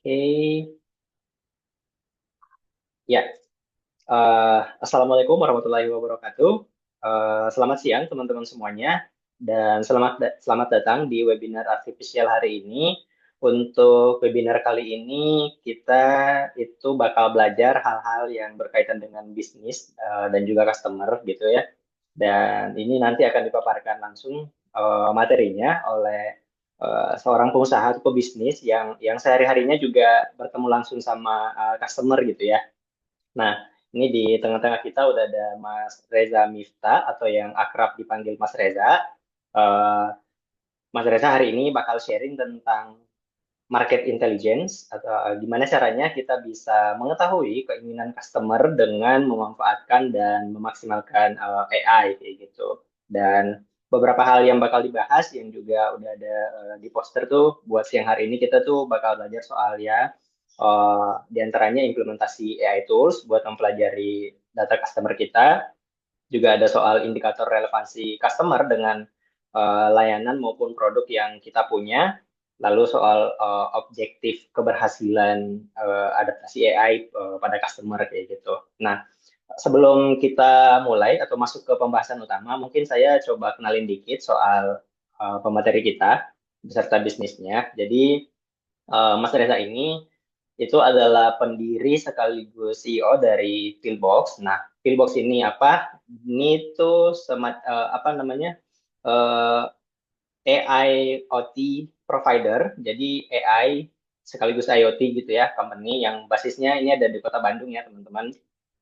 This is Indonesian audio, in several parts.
Oke, ya. Assalamualaikum warahmatullahi wabarakatuh. Selamat siang teman-teman semuanya, dan selamat datang di webinar artifisial hari ini. Untuk webinar kali ini kita itu bakal belajar hal-hal yang berkaitan dengan bisnis dan juga customer gitu ya. Dan ini nanti akan dipaparkan langsung materinya oleh seorang pengusaha atau pebisnis yang sehari-harinya juga bertemu langsung sama customer gitu ya. Nah, ini di tengah-tengah kita udah ada Mas Reza Mifta atau yang akrab dipanggil Mas Reza. Eh, Mas Reza hari ini bakal sharing tentang market intelligence atau gimana caranya kita bisa mengetahui keinginan customer dengan memanfaatkan dan memaksimalkan AI kayak gitu. Dan beberapa hal yang bakal dibahas yang juga udah ada di poster tuh buat siang hari ini kita tuh bakal belajar soal ya di antaranya implementasi AI tools buat mempelajari data customer kita, juga ada soal indikator relevansi customer dengan layanan maupun produk yang kita punya, lalu soal objektif keberhasilan adaptasi AI pada customer kayak gitu. Nah, sebelum kita mulai atau masuk ke pembahasan utama, mungkin saya coba kenalin dikit soal pemateri kita beserta bisnisnya. Jadi Mas Reza ini itu adalah pendiri sekaligus CEO dari Pillbox. Nah, Pillbox ini apa? Ini tuh apa namanya? eh, AI OT provider. Jadi AI sekaligus IoT gitu ya, company yang basisnya ini ada di Kota Bandung ya, teman-teman.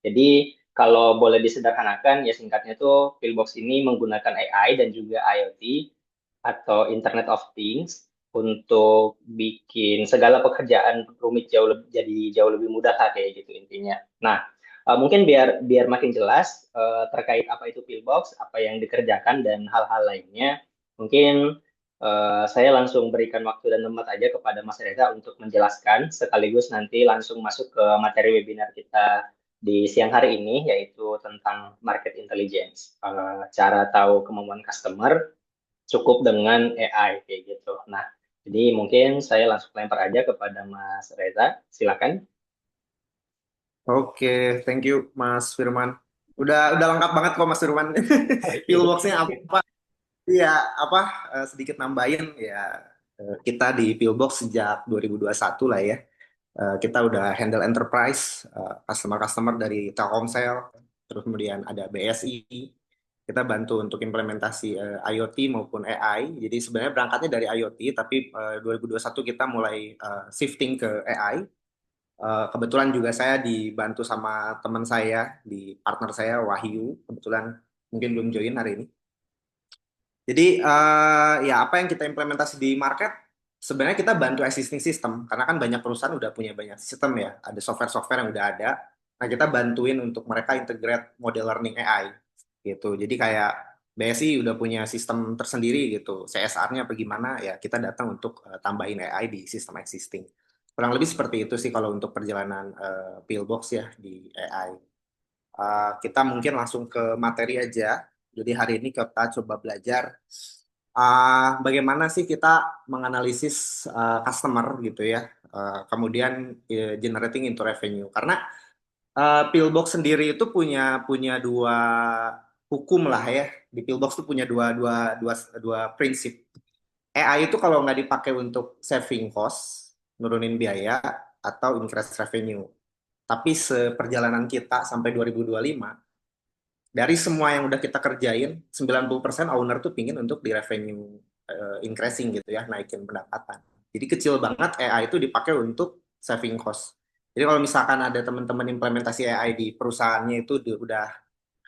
Jadi kalau boleh disederhanakan ya singkatnya tuh Pillbox ini menggunakan AI dan juga IoT atau Internet of Things untuk bikin segala pekerjaan rumit jadi jauh lebih mudah lah kayak gitu intinya. Nah, mungkin biar biar makin jelas terkait apa itu Pillbox, apa yang dikerjakan dan hal-hal lainnya, mungkin saya langsung berikan waktu dan tempat aja kepada Mas Reza untuk menjelaskan sekaligus nanti langsung masuk ke materi webinar kita di siang hari ini yaitu tentang market intelligence, cara tahu kemampuan customer cukup dengan AI kayak gitu. Nah, jadi mungkin saya langsung lempar aja kepada Mas Reza. Silakan. Oke, thank you Mas Firman. Udah lengkap banget kok Mas Firman. Oke. Pillbox-nya apa? Iya, apa sedikit nambahin ya. Kita di Pillbox sejak 2021 lah ya. Kita udah handle enterprise, customer-customer dari Telkomsel, terus kemudian ada BSI. Kita bantu untuk implementasi IoT maupun AI. Jadi sebenarnya berangkatnya dari IoT, tapi 2021 kita mulai shifting ke AI. Kebetulan juga saya dibantu sama teman saya, di partner saya Wahyu, kebetulan mungkin belum join hari ini. Jadi ya apa yang kita implementasi di market, sebenarnya kita bantu existing system, karena kan banyak perusahaan udah punya banyak sistem ya, ada software-software yang udah ada. Nah kita bantuin untuk mereka integrate model learning AI gitu. Jadi kayak BSI udah punya sistem tersendiri gitu, CSR-nya apa gimana ya kita datang untuk tambahin AI di sistem existing. Kurang lebih seperti itu sih kalau untuk perjalanan Pillbox ya di AI. Kita mungkin langsung ke materi aja. Jadi hari ini kita coba belajar bagaimana sih kita menganalisis customer gitu ya. Kemudian generating into revenue. Karena Pillbox sendiri itu punya punya dua hukum lah ya. Di Pillbox itu punya dua prinsip. AI itu kalau nggak dipakai untuk saving cost, nurunin biaya, atau increase revenue. Tapi seperjalanan kita sampai 2025, dari semua yang udah kita kerjain, 90% owner tuh pingin untuk di revenue increasing gitu ya, naikin pendapatan. Jadi kecil banget AI itu dipakai untuk saving cost. Jadi kalau misalkan ada teman-teman implementasi AI di perusahaannya itu udah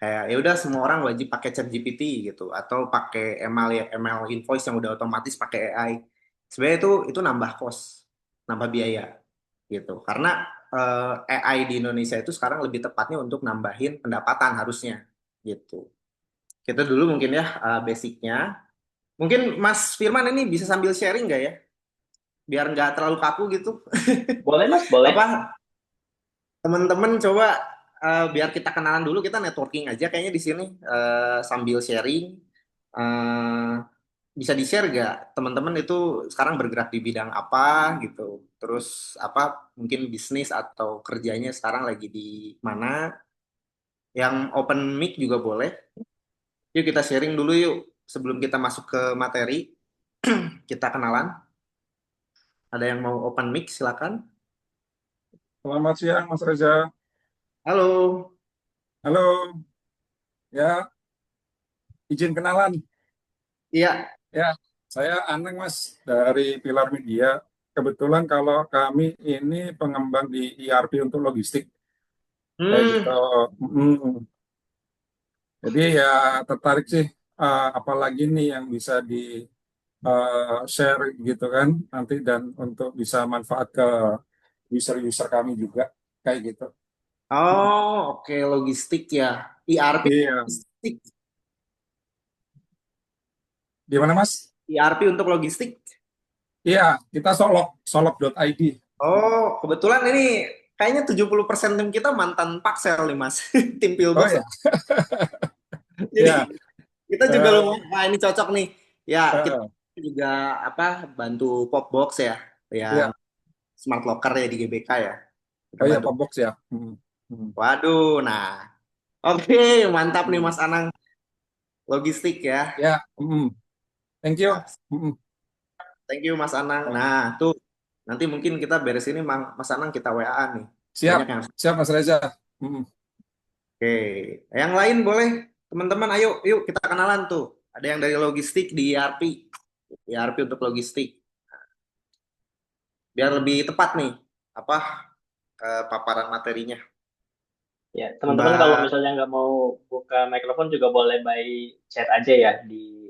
kayak ya udah semua orang wajib pakai ChatGPT gitu atau pakai ML ya ML invoice yang udah otomatis pakai AI. Sebenarnya itu nambah cost, nambah biaya gitu. Karena AI di Indonesia itu sekarang lebih tepatnya untuk nambahin pendapatan harusnya gitu. Kita dulu mungkin ya basicnya. Mungkin Mas Firman ini bisa sambil sharing nggak ya? Biar nggak terlalu kaku gitu. Boleh, Mas? Boleh. Apa teman-teman coba biar kita kenalan dulu, kita networking aja kayaknya di sini sambil sharing. Eh, bisa di-share gak teman-teman itu sekarang bergerak di bidang apa gitu. Terus apa mungkin bisnis atau kerjanya sekarang lagi di mana? Yang open mic juga boleh. Yuk kita sharing dulu yuk sebelum kita masuk ke materi, kita kenalan. Ada yang mau open mic silakan. Selamat siang, Mas Reza. Halo. Halo, ya, izin kenalan. Iya. Ya, saya Aneng, Mas, dari Pilar Media. Kebetulan kalau kami ini pengembang di ERP untuk logistik, kayak gitu. Hmm. Mm. Jadi ya tertarik sih, apalagi nih yang bisa di share gitu kan, nanti dan untuk bisa manfaat ke user-user kami juga, kayak gitu. Mm. Oh, oke logistik ya. ERP Iya, logistik. di mana, Mas? ERP untuk logistik. Iya, kita solok.id. Oh, kebetulan ini kayaknya 70% tim kita mantan Paksel nih, Mas. Tim Oh Pillbox. ya, Jadi ya. kita juga Eh, lumayan, wah ini cocok nih. Ya, kita eh, juga apa bantu Popbox ya, yang iya. smart locker ya di GBK ya. Kita Oh iya, bantu. Pak Box ya. Hmm. Hmm. Waduh, nah, oke, mantap nih Hmm. Mas Anang. Logistik ya. Ya, hmm. Thank you. Ya, Hmm. thank you Mas Anang. Ya. Nah, tuh nanti mungkin kita beres ini Mas Anang kita WA nih. Siap, Banyak yang. siap Mas Reza. Hmm. Oke, yang lain boleh teman-teman ayo yuk kita kenalan tuh. Ada yang dari logistik di ERP, ERP untuk logistik. Biar lebih tepat nih apa paparan materinya. Ya, teman-teman kalau Mbak, misalnya nggak mau buka mikrofon juga boleh by chat aja ya di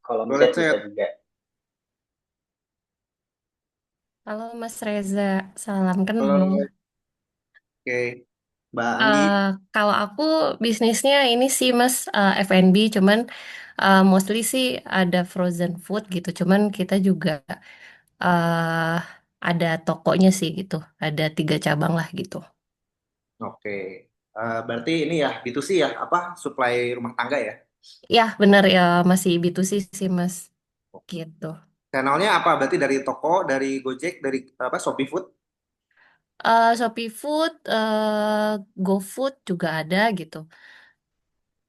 kolom boleh chat bisa chat. juga. Halo Mas Reza, salam kenal. Halo, oke. Mbak Anggi, Eh, Kalau aku bisnisnya ini sih Mas, F&B, cuman mostly sih ada frozen food gitu. Cuman kita juga eh ada tokonya sih gitu, ada 3 cabang lah gitu. oke. Berarti ini ya B2C ya, apa supply rumah tangga ya? Ya benar ya, masih B2C sih Mas, gitu. Channelnya apa? Berarti dari toko, dari Gojek, dari apa Shopee Food? Shopee Food, GoFood juga ada gitu.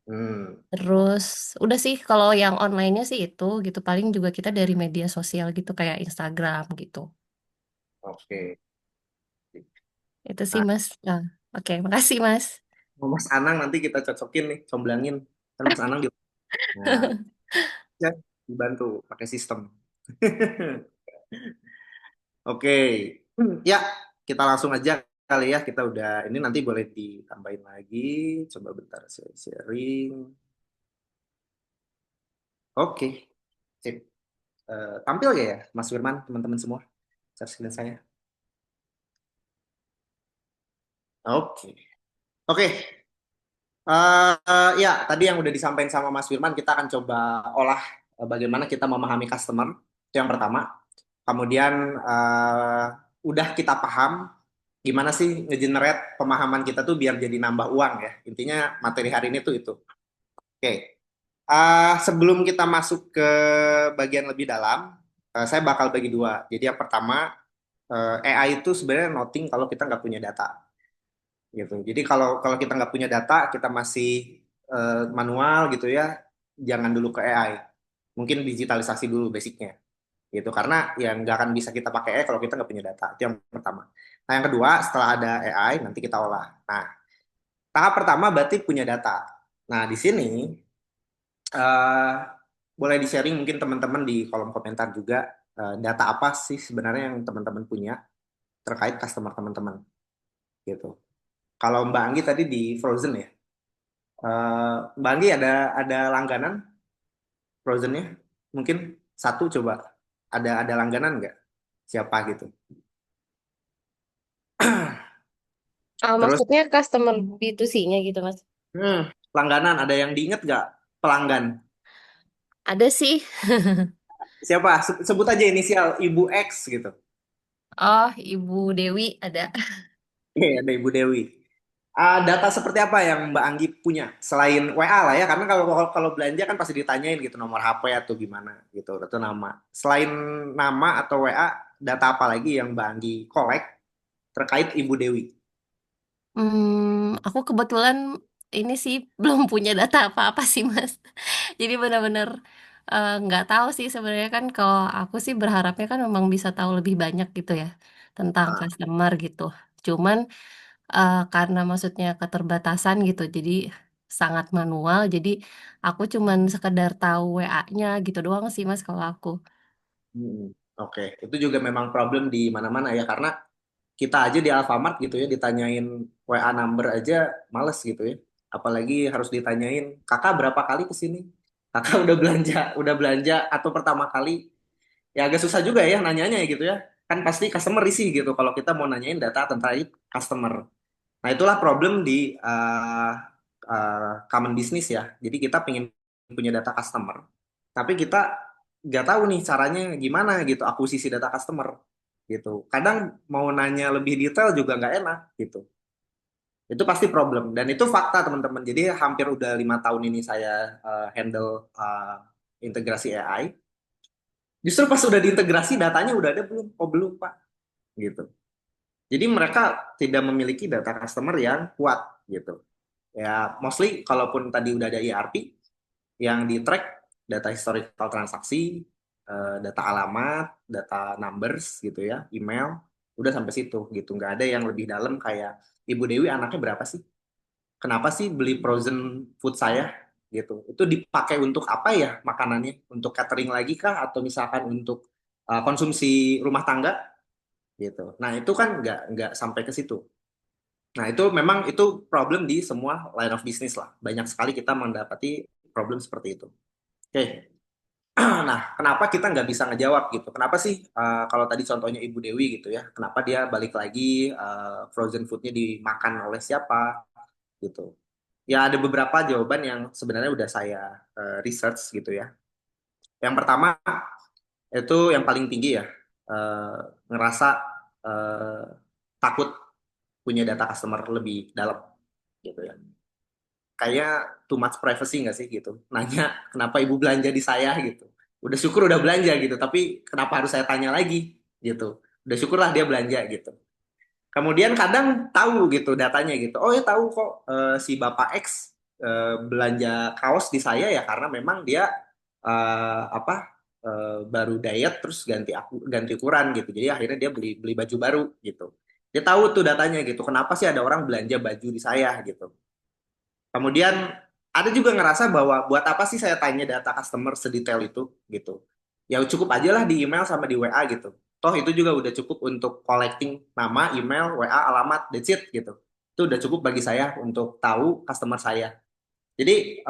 Hmm, Terus udah sih kalau yang online-nya sih itu gitu paling juga kita dari media sosial gitu kayak Instagram gitu. oke. Itu sih Nah, Mas. Nah, oke, makasih Mas. Mas Anang nanti kita cocokin nih, comblangin. Kan Mas Anang di. Nah, ya, dibantu pakai sistem. Oke. Ya, kita langsung aja kali ya. Kita udah ini nanti boleh ditambahin lagi. Coba bentar saya sharing. Oke. Sip. Tampil gak ya Mas Firman, teman-teman semua? Share screen saya. Oke. Oke. Ya, tadi yang udah disampaikan sama Mas Firman, kita akan coba olah bagaimana kita memahami customer. Itu yang pertama. Kemudian udah kita paham gimana sih ngegenerate pemahaman kita tuh biar jadi nambah uang ya. Intinya materi hari ini tuh itu. Oke. Sebelum kita masuk ke bagian lebih dalam, saya bakal bagi dua. Jadi yang pertama, AI itu sebenarnya nothing kalau kita nggak punya data gitu. Jadi kalau kalau kita nggak punya data, kita masih manual gitu ya, jangan dulu ke AI. Mungkin digitalisasi dulu basicnya gitu. Karena ya nggak akan bisa kita pakai AI kalau kita nggak punya data. Itu yang pertama. Nah yang kedua, setelah ada AI, nanti kita olah. Nah, tahap pertama berarti punya data. Nah di sini eh, boleh di-sharing mungkin teman-teman di kolom komentar juga data apa sih sebenarnya yang teman-teman punya terkait customer teman-teman gitu. Kalau Mbak Anggi tadi di Frozen ya. Mbak Anggi ada langganan Frozennya? Mungkin satu coba. Ada langganan nggak? Siapa gitu? Terus Maksudnya customer B2C-nya gitu, Mas. langganan ada yang diinget nggak? Pelanggan. Ada sih. Siapa? Sebut aja inisial Ibu X gitu. Oh, Ibu Dewi ada. Oke, ada Ibu Dewi. Data seperti apa yang Mbak Anggi punya selain WA lah ya, karena kalau kalau belanja kan pasti ditanyain gitu nomor HP atau gimana gitu atau nama. Selain nama atau WA, data apa lagi yang Mbak Anggi kolek terkait Ibu Dewi? Aku kebetulan ini sih belum punya data apa-apa sih Mas. Jadi benar-benar nggak tahu sih sebenarnya kan kalau aku sih berharapnya kan memang bisa tahu lebih banyak gitu ya tentang Ah, customer gitu. Cuman karena maksudnya keterbatasan gitu, jadi sangat manual. Jadi aku cuman sekedar tahu WA-nya gitu doang sih Mas kalau aku. oke. Itu juga memang problem di mana-mana ya, karena kita aja di Alfamart gitu ya ditanyain WA number aja males gitu ya. Apalagi harus ditanyain, kakak berapa kali ke sini? Kakak udah belanja atau pertama kali? Ya agak susah juga ya nanyanya ya gitu ya. Kan pasti customer risih gitu kalau kita mau nanyain data tentang customer. Nah itulah problem di common business ya. Jadi kita pengen punya data customer, tapi kita nggak tahu nih caranya gimana gitu akuisisi data customer gitu. Kadang mau nanya lebih detail juga nggak enak gitu. Itu pasti problem dan itu fakta teman-teman. Jadi hampir udah 5 tahun ini saya handle integrasi AI. Justru pas udah diintegrasi datanya udah ada belum? Oh belum Pak, gitu. Jadi mereka tidak memiliki data customer yang kuat gitu. Ya mostly kalaupun tadi udah ada ERP yang di track data historical transaksi, data alamat, data numbers gitu ya, email, udah sampai situ gitu. Nggak ada yang lebih dalam kayak Ibu Dewi anaknya berapa sih? Kenapa sih beli frozen food saya gitu? Itu dipakai untuk apa ya makanannya? Untuk catering lagi kah? Atau misalkan untuk konsumsi rumah tangga gitu? Nah itu kan nggak sampai ke situ. Nah itu memang itu problem di semua line of business lah. Banyak sekali kita mendapati problem seperti itu. Oke, nah kenapa kita nggak bisa ngejawab gitu? Kenapa sih kalau tadi contohnya Ibu Dewi gitu ya? Kenapa dia balik lagi frozen foodnya dimakan oleh siapa gitu? Ya ada beberapa jawaban yang sebenarnya udah saya research gitu ya. Yang pertama itu yang paling tinggi ya, eh, ngerasa eh, takut punya data customer lebih dalam gitu ya. Kayak too much privacy nggak sih gitu. Nanya kenapa ibu belanja di saya gitu. Udah syukur udah belanja gitu, tapi kenapa harus saya tanya lagi gitu. Udah syukurlah dia belanja gitu. Kemudian kadang tahu gitu datanya gitu. Oh ya tahu kok si Bapak X belanja kaos di saya ya karena memang dia apa baru diet terus ganti ukuran gitu. Jadi akhirnya dia beli beli baju baru gitu. Dia tahu tuh datanya gitu. Kenapa sih ada orang belanja baju di saya gitu. Kemudian ada juga ngerasa bahwa buat apa sih saya tanya data customer sedetail itu gitu. Ya cukup aja lah di email sama di WA gitu. Toh itu juga udah cukup untuk collecting nama, email, WA, alamat, that's it gitu. Itu udah cukup bagi saya untuk tahu customer saya. Jadi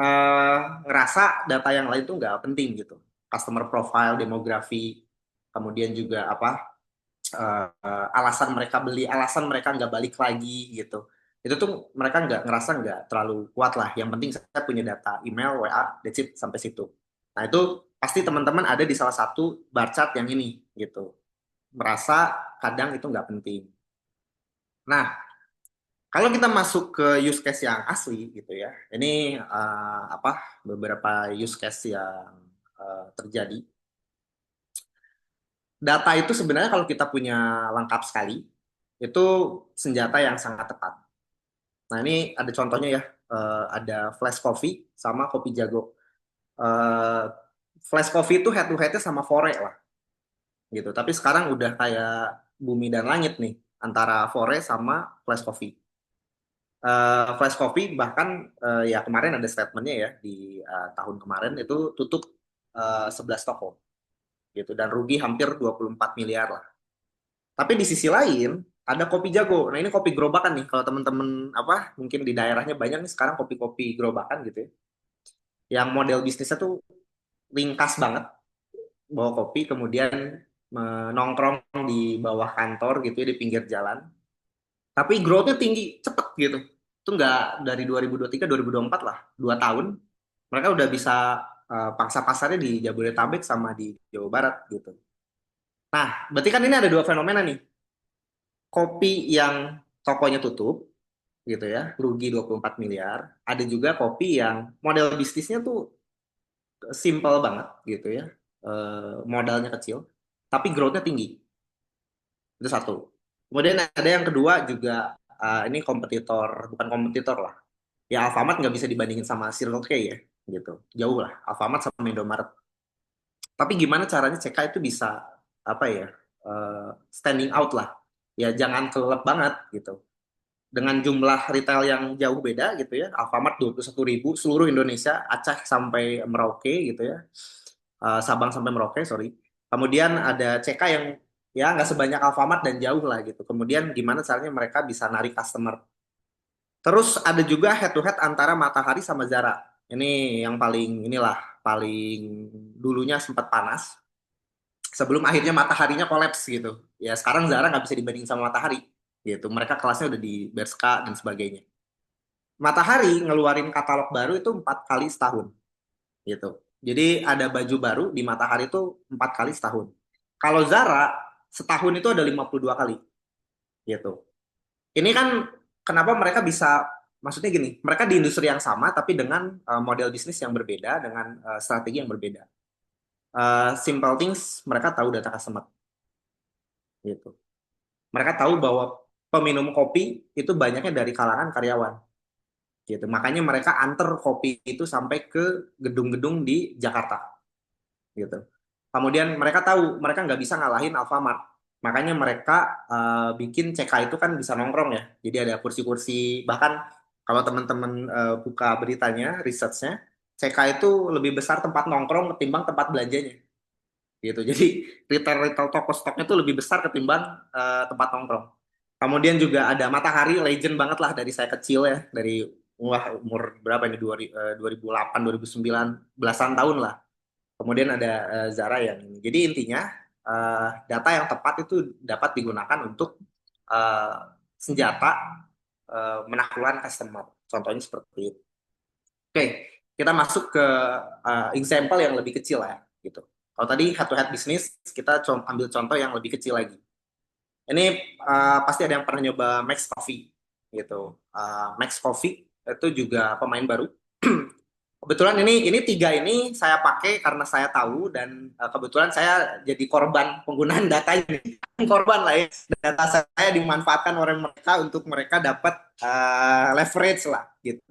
ngerasa data yang lain tuh nggak penting gitu. Customer profile, demografi, kemudian juga apa alasan mereka beli, alasan mereka nggak balik lagi gitu. Itu tuh mereka nggak ngerasa nggak terlalu kuat lah. Yang penting saya punya data email, WA, that's it, sampai situ. Nah itu pasti teman-teman ada di salah satu bar chart yang ini gitu. Merasa kadang itu nggak penting. Nah kalau kita masuk ke use case yang asli gitu ya, ini apa beberapa use case yang terjadi. Data itu sebenarnya kalau kita punya lengkap sekali, itu senjata yang sangat tepat. Nah ini ada contohnya ya, ada Flash Coffee sama Kopi Jago. Eh, Flash Coffee itu head to headnya sama Fore lah, gitu. Tapi sekarang udah kayak bumi dan langit nih antara Fore sama Flash Coffee. Flash Coffee bahkan ya kemarin ada statementnya ya di tahun kemarin itu tutup 11 toko gitu dan rugi hampir 24 miliar lah. Tapi di sisi lain ada kopi jago. Nah ini kopi gerobakan nih. Kalau teman-teman apa mungkin di daerahnya banyak nih sekarang kopi-kopi gerobakan gitu ya. Yang model bisnisnya tuh ringkas banget. Bawa kopi kemudian menongkrong di bawah kantor gitu ya di pinggir jalan. Tapi growth-nya tinggi, cepet gitu. Itu nggak dari 2023 2024 lah, 2 tahun. Mereka udah bisa pangsa pasarnya di Jabodetabek sama di Jawa Barat gitu. Nah, berarti kan ini ada dua fenomena nih. Kopi yang tokonya tutup, gitu ya, rugi 24 miliar. Ada juga kopi yang model bisnisnya tuh simple banget gitu ya. Modalnya kecil, tapi growth-nya tinggi. Itu satu. Kemudian ada yang kedua juga, ini kompetitor, bukan kompetitor lah. Ya Alfamart nggak bisa dibandingin sama Circle K ya, gitu. Jauh lah, Alfamart sama Indomaret. Tapi gimana caranya CK itu bisa apa ya, standing out lah. Ya jangan kelelep banget gitu. Dengan jumlah retail yang jauh beda gitu ya, Alfamart 21.000 seluruh Indonesia, Aceh sampai Merauke gitu ya, Sabang sampai Merauke, sorry. Kemudian ada CK yang ya nggak sebanyak Alfamart dan jauh lah gitu. Kemudian gimana caranya mereka bisa narik customer. Terus ada juga head to head antara Matahari sama Zara. Ini yang paling inilah, paling dulunya sempat panas. Sebelum akhirnya Mataharinya kolaps gitu. Ya sekarang Zara nggak bisa dibanding sama Matahari gitu. Mereka kelasnya udah di Bershka dan sebagainya. Matahari ngeluarin katalog baru itu 4 kali setahun gitu. Jadi ada baju baru di Matahari itu 4 kali setahun. Kalau Zara setahun itu ada 52 kali gitu. Ini kan kenapa mereka bisa, maksudnya gini, mereka di industri yang sama tapi dengan model bisnis yang berbeda, dengan strategi yang berbeda. Simple things, mereka tahu data customer gitu. Mereka tahu bahwa peminum kopi itu banyaknya dari kalangan karyawan gitu. Makanya mereka antar kopi itu sampai ke gedung-gedung di Jakarta gitu. Kemudian mereka tahu mereka nggak bisa ngalahin Alfamart. Makanya mereka bikin CK itu kan bisa nongkrong ya. Jadi ada kursi-kursi, bahkan kalau teman-teman buka beritanya, researchnya, CK itu lebih besar tempat nongkrong ketimbang tempat belanjanya. Gitu. Jadi retail toko stoknya itu lebih besar ketimbang tempat nongkrong. Kemudian juga ada Matahari, legend banget lah dari saya kecil ya, dari wah umur berapa ini, 2008, 2009, belasan tahun lah. Kemudian ada Zara yang ini. Jadi intinya data yang tepat itu dapat digunakan untuk senjata menaklukkan customer. Contohnya seperti itu. Oke, kita masuk ke example yang lebih kecil ya, gitu. Kalau tadi head to head bisnis, kita ambil contoh yang lebih kecil lagi. Ini pasti ada yang pernah nyoba Max Coffee, gitu. Max Coffee itu juga pemain baru. Kebetulan ini tiga ini saya pakai karena saya tahu, dan kebetulan saya jadi korban penggunaan data ini. Korban lah ya. Data saya dimanfaatkan oleh mereka untuk mereka dapat leverage lah gitu.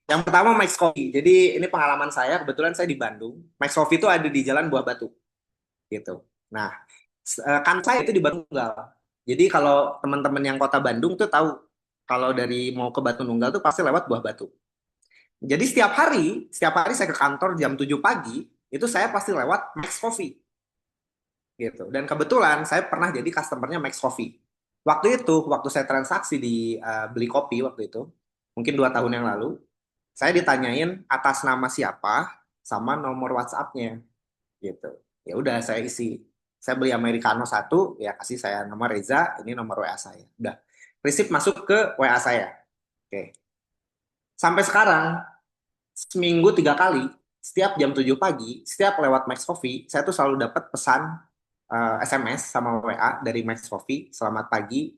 Yang pertama Max Coffee. Jadi ini pengalaman saya, kebetulan saya di Bandung. Max Coffee itu ada di Jalan Buah Batu gitu. Nah, kan saya itu di Batu Nunggal. Jadi kalau teman-teman yang kota Bandung tuh tahu, kalau dari mau ke Batu Nunggal tuh pasti lewat Buah Batu. Jadi setiap hari saya ke kantor jam 7 pagi, itu saya pasti lewat Max Coffee. Gitu. Dan kebetulan saya pernah jadi customernya Max Coffee. Waktu saya transaksi di beli kopi waktu itu, mungkin 2 tahun yang lalu, saya ditanyain atas nama siapa sama nomor WhatsApp-nya. Gitu. Ya udah saya isi. Saya beli Americano 1, ya kasih saya nomor Reza, ini nomor WA saya. Udah. Receipt masuk ke WA saya. Oke. Sampai sekarang seminggu 3 kali, setiap jam 7 pagi, setiap lewat Max Coffee, saya tuh selalu dapat pesan SMS sama WA dari Max Coffee, selamat pagi,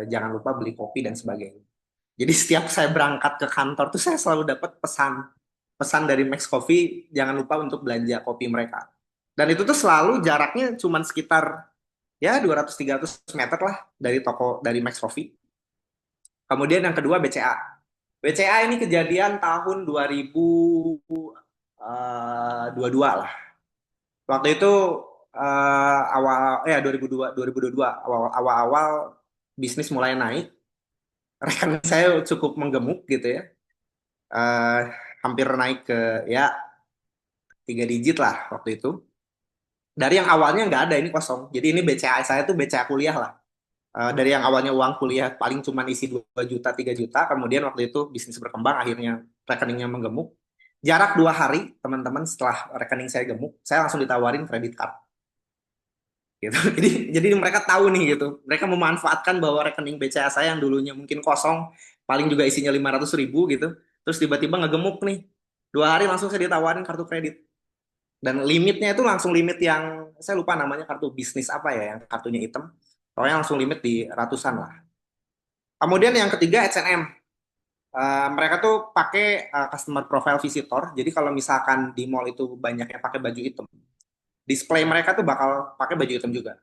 jangan lupa beli kopi dan sebagainya. Jadi setiap saya berangkat ke kantor tuh saya selalu dapat pesan dari Max Coffee, jangan lupa untuk belanja kopi mereka. Dan itu tuh selalu jaraknya cuma sekitar ya 200-300 meter lah dari toko, dari Max Coffee. Kemudian yang kedua BCA. BCA ini kejadian tahun 2022 lah. Waktu itu awal 2022 awal-awal bisnis mulai naik, rekening saya cukup menggemuk gitu ya. Hampir naik ke ya 3 digit lah waktu itu. Dari yang awalnya nggak ada, ini kosong. Jadi ini BCA saya tuh BCA kuliah lah. Dari yang awalnya uang kuliah paling cuma isi 2 juta, 3 juta, kemudian waktu itu bisnis berkembang, akhirnya rekeningnya menggemuk. Jarak 2 hari, teman-teman, setelah rekening saya gemuk, saya langsung ditawarin kredit card. Gitu. Jadi mereka tahu nih gitu. Mereka memanfaatkan bahwa rekening BCA saya yang dulunya mungkin kosong, paling juga isinya 500.000 gitu, terus tiba-tiba ngegemuk nih. 2 hari langsung saya ditawarin kartu kredit. Dan limitnya itu langsung limit yang, saya lupa namanya, kartu bisnis apa ya, yang kartunya hitam. Pokoknya langsung limit di ratusan lah. Kemudian yang ketiga H&M. Mereka tuh pakai customer profile visitor. Jadi kalau misalkan di mall itu banyak yang pakai baju hitam, display mereka tuh bakal pakai baju hitam juga.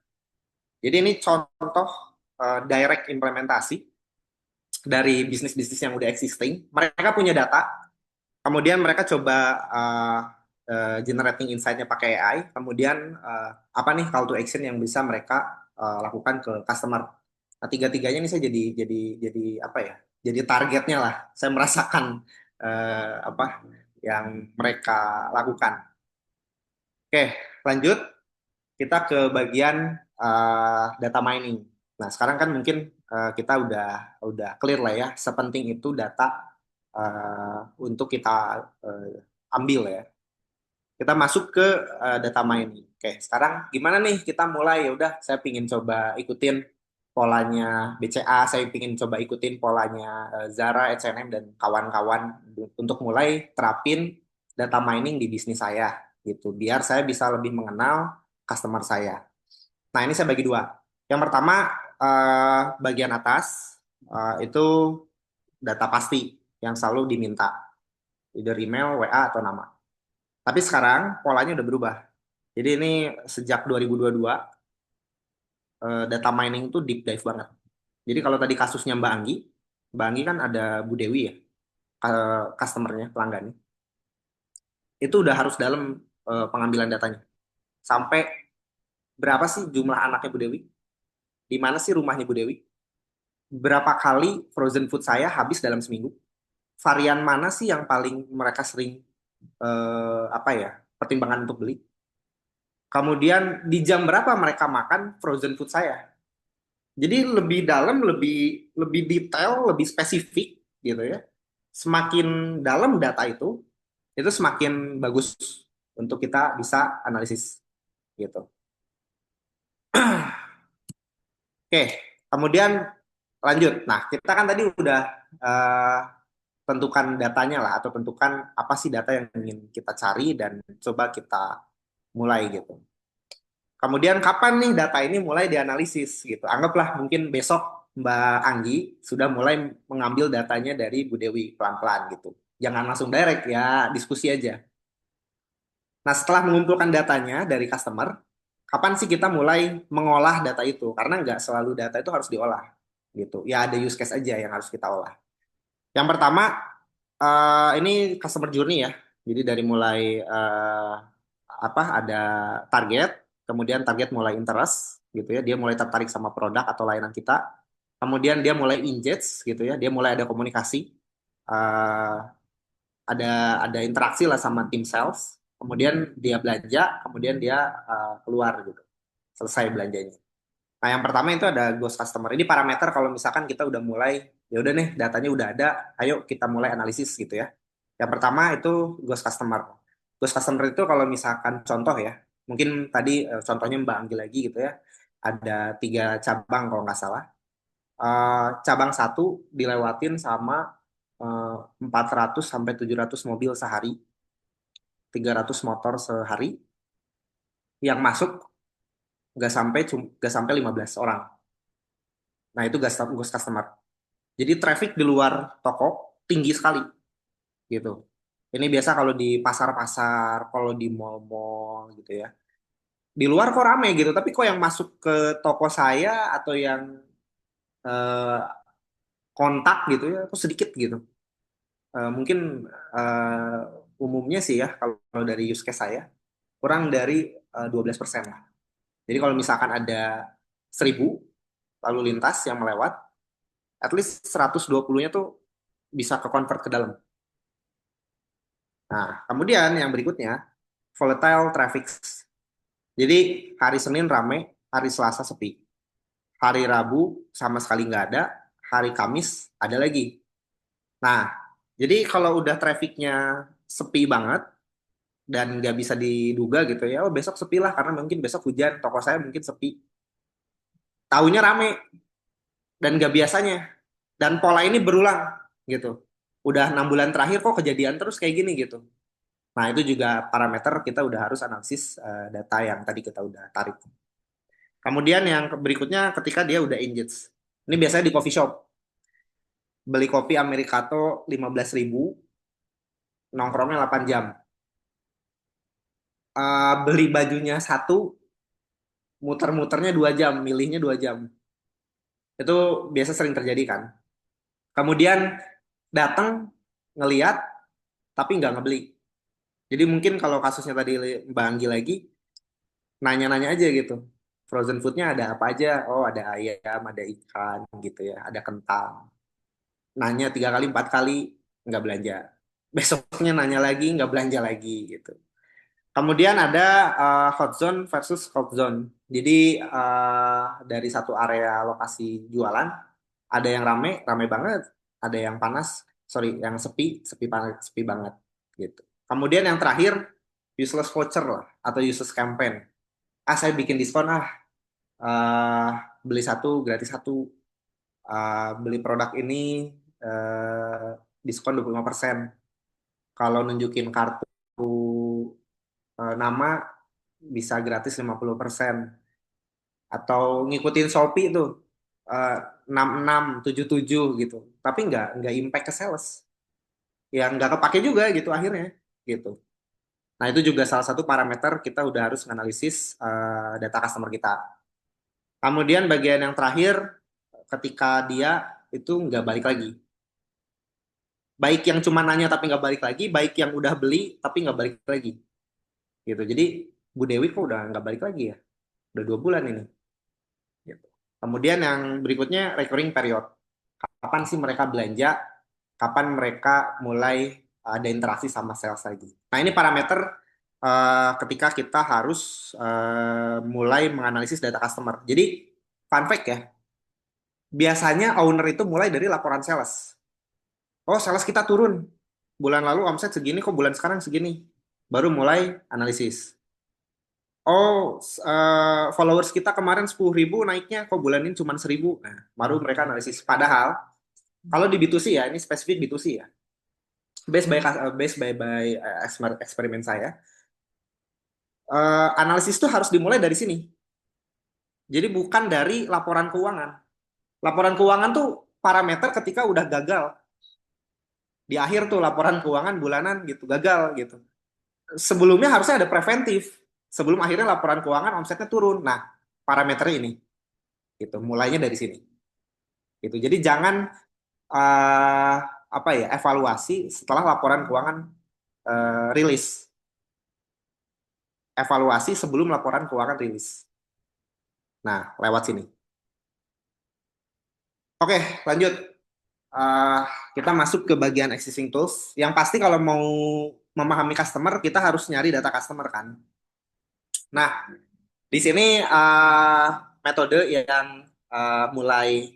Jadi ini contoh direct implementasi dari bisnis-bisnis yang udah existing. Mereka punya data, kemudian mereka coba generating insight-nya pakai AI, kemudian apa nih call to action yang bisa mereka lakukan ke customer. Nah, tiga-tiganya ini saya jadi apa ya? Jadi targetnya lah. Saya merasakan apa yang mereka lakukan. Oke, lanjut kita ke bagian data mining. Nah, sekarang kan mungkin kita udah clear lah ya, sepenting itu data untuk kita ambil ya. Kita masuk ke data mining. Oke, sekarang gimana nih kita mulai? Ya udah, saya pingin coba ikutin polanya BCA, saya pingin coba ikutin polanya Zara, H&M dan kawan-kawan untuk mulai terapin data mining di bisnis saya gitu. Biar saya bisa lebih mengenal customer saya. Nah, ini saya bagi dua. Yang pertama, bagian atas itu data pasti yang selalu diminta, either email, WA, atau nama. Tapi sekarang polanya udah berubah. Jadi ini sejak 2022, data mining itu deep dive banget. Jadi kalau tadi kasusnya Mbak Anggi kan ada Bu Dewi ya, customernya, pelanggannya. Itu udah harus dalam pengambilan datanya. Sampai berapa sih jumlah anaknya Bu Dewi? Di mana sih rumahnya Bu Dewi? Berapa kali frozen food saya habis dalam seminggu? Varian mana sih yang paling mereka sering apa ya pertimbangan untuk beli? Kemudian di jam berapa mereka makan frozen food saya? Jadi lebih dalam, lebih lebih detail, lebih spesifik gitu ya. Semakin dalam data itu semakin bagus untuk kita bisa analisis gitu. Oke, kemudian lanjut. Nah, kita kan tadi udah tentukan datanya lah atau tentukan apa sih data yang ingin kita cari dan coba kita mulai gitu. Kemudian kapan nih data ini mulai dianalisis gitu. Anggaplah mungkin besok Mbak Anggi sudah mulai mengambil datanya dari Bu Dewi pelan-pelan gitu. Jangan langsung direct ya, diskusi aja. Nah, setelah mengumpulkan datanya dari customer, kapan sih kita mulai mengolah data itu? Karena nggak selalu data itu harus diolah gitu. Ya ada use case aja yang harus kita olah. Yang pertama, ini customer journey ya. Jadi dari mulai apa ada target, kemudian target mulai interest gitu ya, dia mulai tertarik sama produk atau layanan kita. Kemudian dia mulai engage gitu ya, dia mulai ada komunikasi, uh, ada interaksi lah sama tim sales. Kemudian dia belanja, kemudian dia keluar gitu, selesai belanjanya. Nah, yang pertama itu ada ghost customer. Ini parameter kalau misalkan kita udah mulai, ya udah nih datanya udah ada, ayo kita mulai analisis gitu ya. Yang pertama itu ghost customer. Ghost customer itu kalau misalkan contoh ya, mungkin tadi contohnya Mbak Anggi lagi gitu ya, ada 3 cabang kalau nggak salah. Cabang satu dilewatin sama 400 sampai 700 mobil sehari, 300 motor sehari. Yang masuk nggak sampai 15 orang. Nah, itu ghost customer. Jadi traffic di luar toko tinggi sekali gitu. Ini biasa kalau di pasar-pasar, kalau di mall-mall gitu ya. Di luar kok rame gitu, tapi kok yang masuk ke toko saya atau yang eh, kontak gitu ya, kok sedikit gitu. Mungkin umumnya sih ya, kalau dari use case saya, kurang dari 12% lah. Jadi kalau misalkan ada 1.000 lalu lintas yang melewat, at least 120-nya tuh bisa ke convert ke dalam. Nah, kemudian yang berikutnya, volatile traffic. Jadi hari Senin rame, hari Selasa sepi. Hari Rabu sama sekali nggak ada, hari Kamis ada lagi. Nah, jadi kalau udah trafficnya sepi banget dan nggak bisa diduga gitu ya, oh besok sepi lah karena mungkin besok hujan, toko saya mungkin sepi. Tahunya rame dan nggak biasanya. Dan pola ini berulang gitu. Udah 6 bulan terakhir kok kejadian terus kayak gini gitu. Nah, itu juga parameter kita udah harus analisis data yang tadi kita udah tarik. Kemudian yang berikutnya ketika dia udah engage. Ini biasanya di coffee shop. beli kopi Americano 15.000, nongkrongnya 8 jam. Beli bajunya satu, muter-muternya 2 jam, milihnya 2 jam. Itu biasa sering terjadi kan. Kemudian datang, ngeliat, tapi nggak ngebeli. Jadi mungkin kalau kasusnya tadi Mbak Anggi lagi, nanya-nanya aja gitu. Frozen foodnya ada apa aja? Oh, ada ayam, ada ikan gitu ya, ada kentang. Nanya 3 kali, 4 kali, nggak belanja. Besoknya nanya lagi, nggak belanja lagi gitu. Kemudian ada hot zone versus cold zone. Jadi dari satu area lokasi jualan, ada yang rame, rame banget. Ada yang panas, sorry, yang sepi, sepi banget, sepi banget gitu. Kemudian yang terakhir, useless voucher lah, atau useless campaign. Saya bikin diskon eh, beli satu gratis satu. Beli produk ini diskon 25%. Kalau nunjukin kartu nama bisa gratis 50%. Atau ngikutin Shopee tuh 6677 gitu. Tapi nggak impact ke sales. Ya nggak kepake juga gitu akhirnya gitu. Nah, itu juga salah satu parameter kita udah harus menganalisis data customer kita. Kemudian bagian yang terakhir, ketika dia itu nggak balik lagi. Baik yang cuma nanya tapi nggak balik lagi, baik yang udah beli tapi nggak balik lagi. Gitu. Jadi Bu Dewi kok udah nggak balik lagi ya? Udah 2 bulan ini. Gitu. Kemudian yang berikutnya recurring period. Kapan sih mereka belanja? Kapan mereka mulai ada interaksi sama sales lagi? Nah, ini parameter ketika kita harus mulai menganalisis data customer. Jadi fun fact ya, biasanya owner itu mulai dari laporan sales. Oh, sales kita turun. Bulan lalu omset segini, kok bulan sekarang segini. Baru mulai analisis. Oh, followers kita kemarin 10.000, naiknya kok bulan ini cuma 1.000. Nah, baru mereka analisis. Padahal, kalau di B2C ya, ini spesifik B2C ya. Based by eksperimen saya, analisis itu harus dimulai dari sini. Jadi bukan dari laporan keuangan. Laporan keuangan tuh parameter ketika udah gagal. Di akhir tuh laporan keuangan bulanan gitu, gagal gitu. Sebelumnya harusnya ada preventif. Sebelum akhirnya laporan keuangan omsetnya turun. Nah, parameternya ini. Gitu, mulainya dari sini. Gitu. Jadi jangan evaluasi setelah laporan keuangan rilis. Evaluasi sebelum laporan keuangan rilis. Nah, lewat sini. Oke, lanjut. Uh, Kita masuk ke bagian existing tools. Yang pasti kalau mau memahami customer, kita harus nyari data customer kan. Nah, di sini metode yang mulai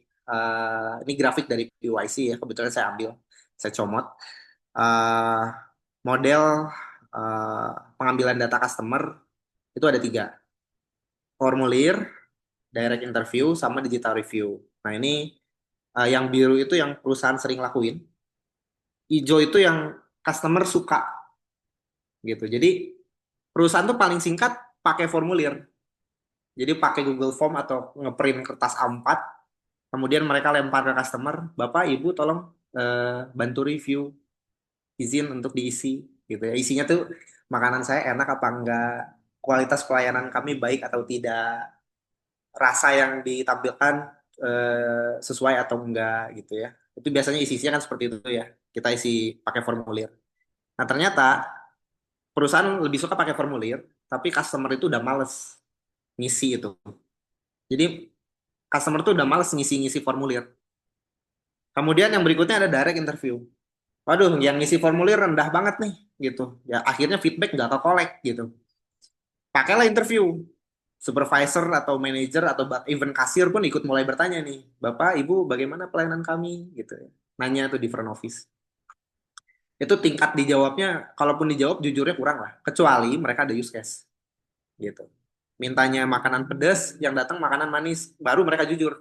ini grafik dari PYC ya, kebetulan saya ambil, saya comot. Model pengambilan data customer itu ada 3. Formulir, direct interview, sama digital review. Nah, ini yang biru itu yang perusahaan sering lakuin. Hijau itu yang customer suka gitu. Jadi perusahaan tuh paling singkat pakai formulir. Jadi pakai Google Form atau ngeprint kertas A4, kemudian mereka lempar ke customer, Bapak, Ibu tolong bantu review, izin untuk diisi gitu ya. Isinya tuh makanan saya enak apa enggak, kualitas pelayanan kami baik atau tidak, rasa yang ditampilkan sesuai atau enggak gitu ya. Itu biasanya isinya kan seperti itu ya. Kita isi pakai formulir. Nah, ternyata perusahaan lebih suka pakai formulir, tapi customer itu udah males ngisi itu. Jadi customer tuh udah males ngisi-ngisi formulir. Kemudian yang berikutnya ada direct interview. Waduh, yang ngisi formulir rendah banget nih, gitu. Ya akhirnya feedback nggak ke collect gitu. Pakailah interview. Supervisor atau manager atau even kasir pun ikut mulai bertanya nih, Bapak, Ibu, bagaimana pelayanan kami, gitu ya. Nanya tuh di front office. Itu tingkat dijawabnya, kalaupun dijawab jujurnya kurang lah. Kecuali mereka ada use case, gitu. Mintanya makanan pedas, yang datang makanan manis, baru mereka jujur.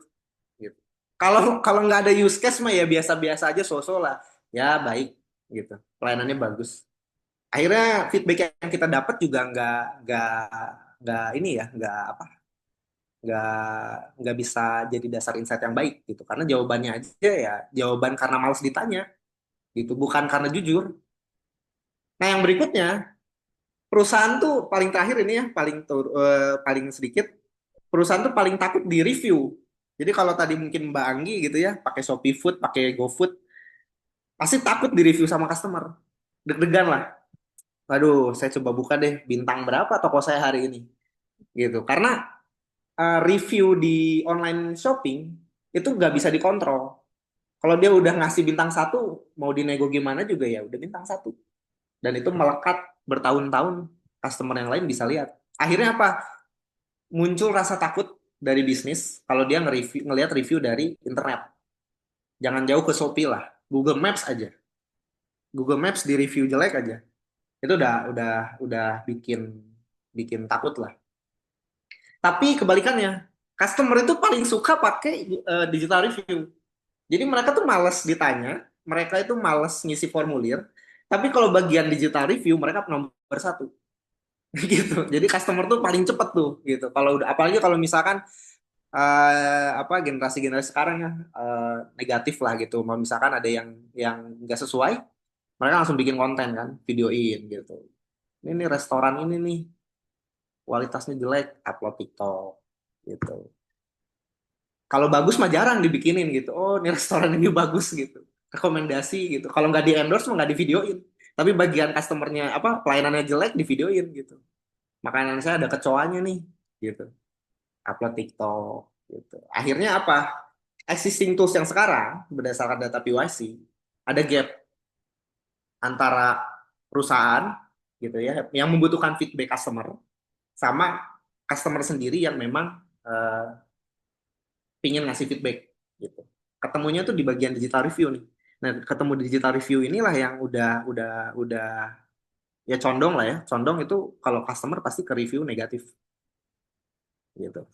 Gitu. Kalau nggak ada use case mah ya biasa-biasa aja, so-so lah. Ya baik, gitu. Pelayanannya bagus. Akhirnya feedback yang kita dapat juga nggak ini ya, nggak apa, nggak bisa jadi dasar insight yang baik gitu. Karena jawabannya aja ya jawaban karena malas ditanya gitu, bukan karena jujur. Nah, yang berikutnya, perusahaan tuh paling terakhir ini ya, paling sedikit, perusahaan tuh paling takut di review. Jadi kalau tadi mungkin Mbak Anggi gitu ya, pakai Shopee Food, pakai GoFood, pasti takut di review sama customer. Deg-degan lah. Waduh, saya coba buka deh bintang berapa toko saya hari ini gitu. Karena review di online shopping itu nggak bisa dikontrol. Kalau dia udah ngasih bintang satu, mau dinego gimana juga ya udah bintang satu. Dan itu melekat bertahun-tahun, customer yang lain bisa lihat. Akhirnya apa? Muncul rasa takut dari bisnis kalau dia ngelihat review dari internet. Jangan jauh ke Shopee lah, Google Maps aja. Google Maps di review jelek aja. Itu udah bikin bikin takut lah. Tapi kebalikannya, customer itu paling suka pakai digital review. Jadi mereka tuh males ditanya, mereka itu males ngisi formulir. Tapi kalau bagian digital review mereka nomor satu. Gitu. Jadi customer tuh paling cepet tuh gitu. Kalau udah apalagi kalau misalkan generasi-generasi sekarang ya negatif lah gitu. Mau misalkan ada yang nggak sesuai, mereka langsung bikin konten kan, videoin gitu. Ini nih restoran ini nih kualitasnya jelek, upload TikTok gitu. Kalau bagus mah jarang dibikinin gitu. Oh, ini restoran ini bagus gitu. Rekomendasi gitu. Kalau nggak di endorse mah nggak di videoin. Tapi bagian customernya apa pelayanannya jelek di videoin gitu. Makanan saya ada kecoanya nih gitu. Upload TikTok gitu. Akhirnya apa? Existing tools yang sekarang berdasarkan data PYC ada gap antara perusahaan gitu ya yang membutuhkan feedback customer sama customer sendiri yang memang pingin ngasih feedback gitu. Ketemunya tuh di bagian digital review nih. Nah, ketemu di digital review inilah yang udah ya condong lah ya. Condong itu kalau customer pasti ke review negatif gitu.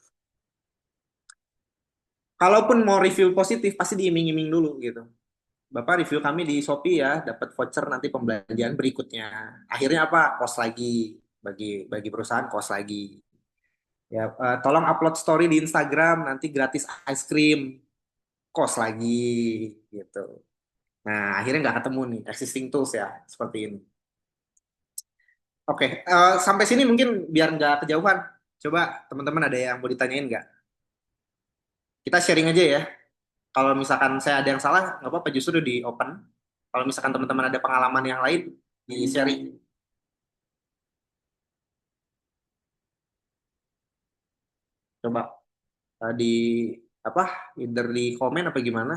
Kalaupun mau review positif pasti diiming-iming dulu gitu. Bapak review kami di Shopee ya, dapat voucher nanti pembelanjaan berikutnya. Akhirnya apa? Kos lagi bagi bagi perusahaan kos lagi. Ya, tolong upload story di Instagram nanti gratis ice cream, kos lagi gitu. Nah, akhirnya nggak ketemu nih existing tools ya seperti ini. Oke, sampai sini mungkin biar nggak kejauhan. Coba teman-teman ada yang mau ditanyain nggak? Kita sharing aja ya. Kalau misalkan saya ada yang salah, nggak apa-apa justru di open. Kalau misalkan teman-teman ada pengalaman yang lain, di sharing. Coba di apa? Either di komen apa gimana?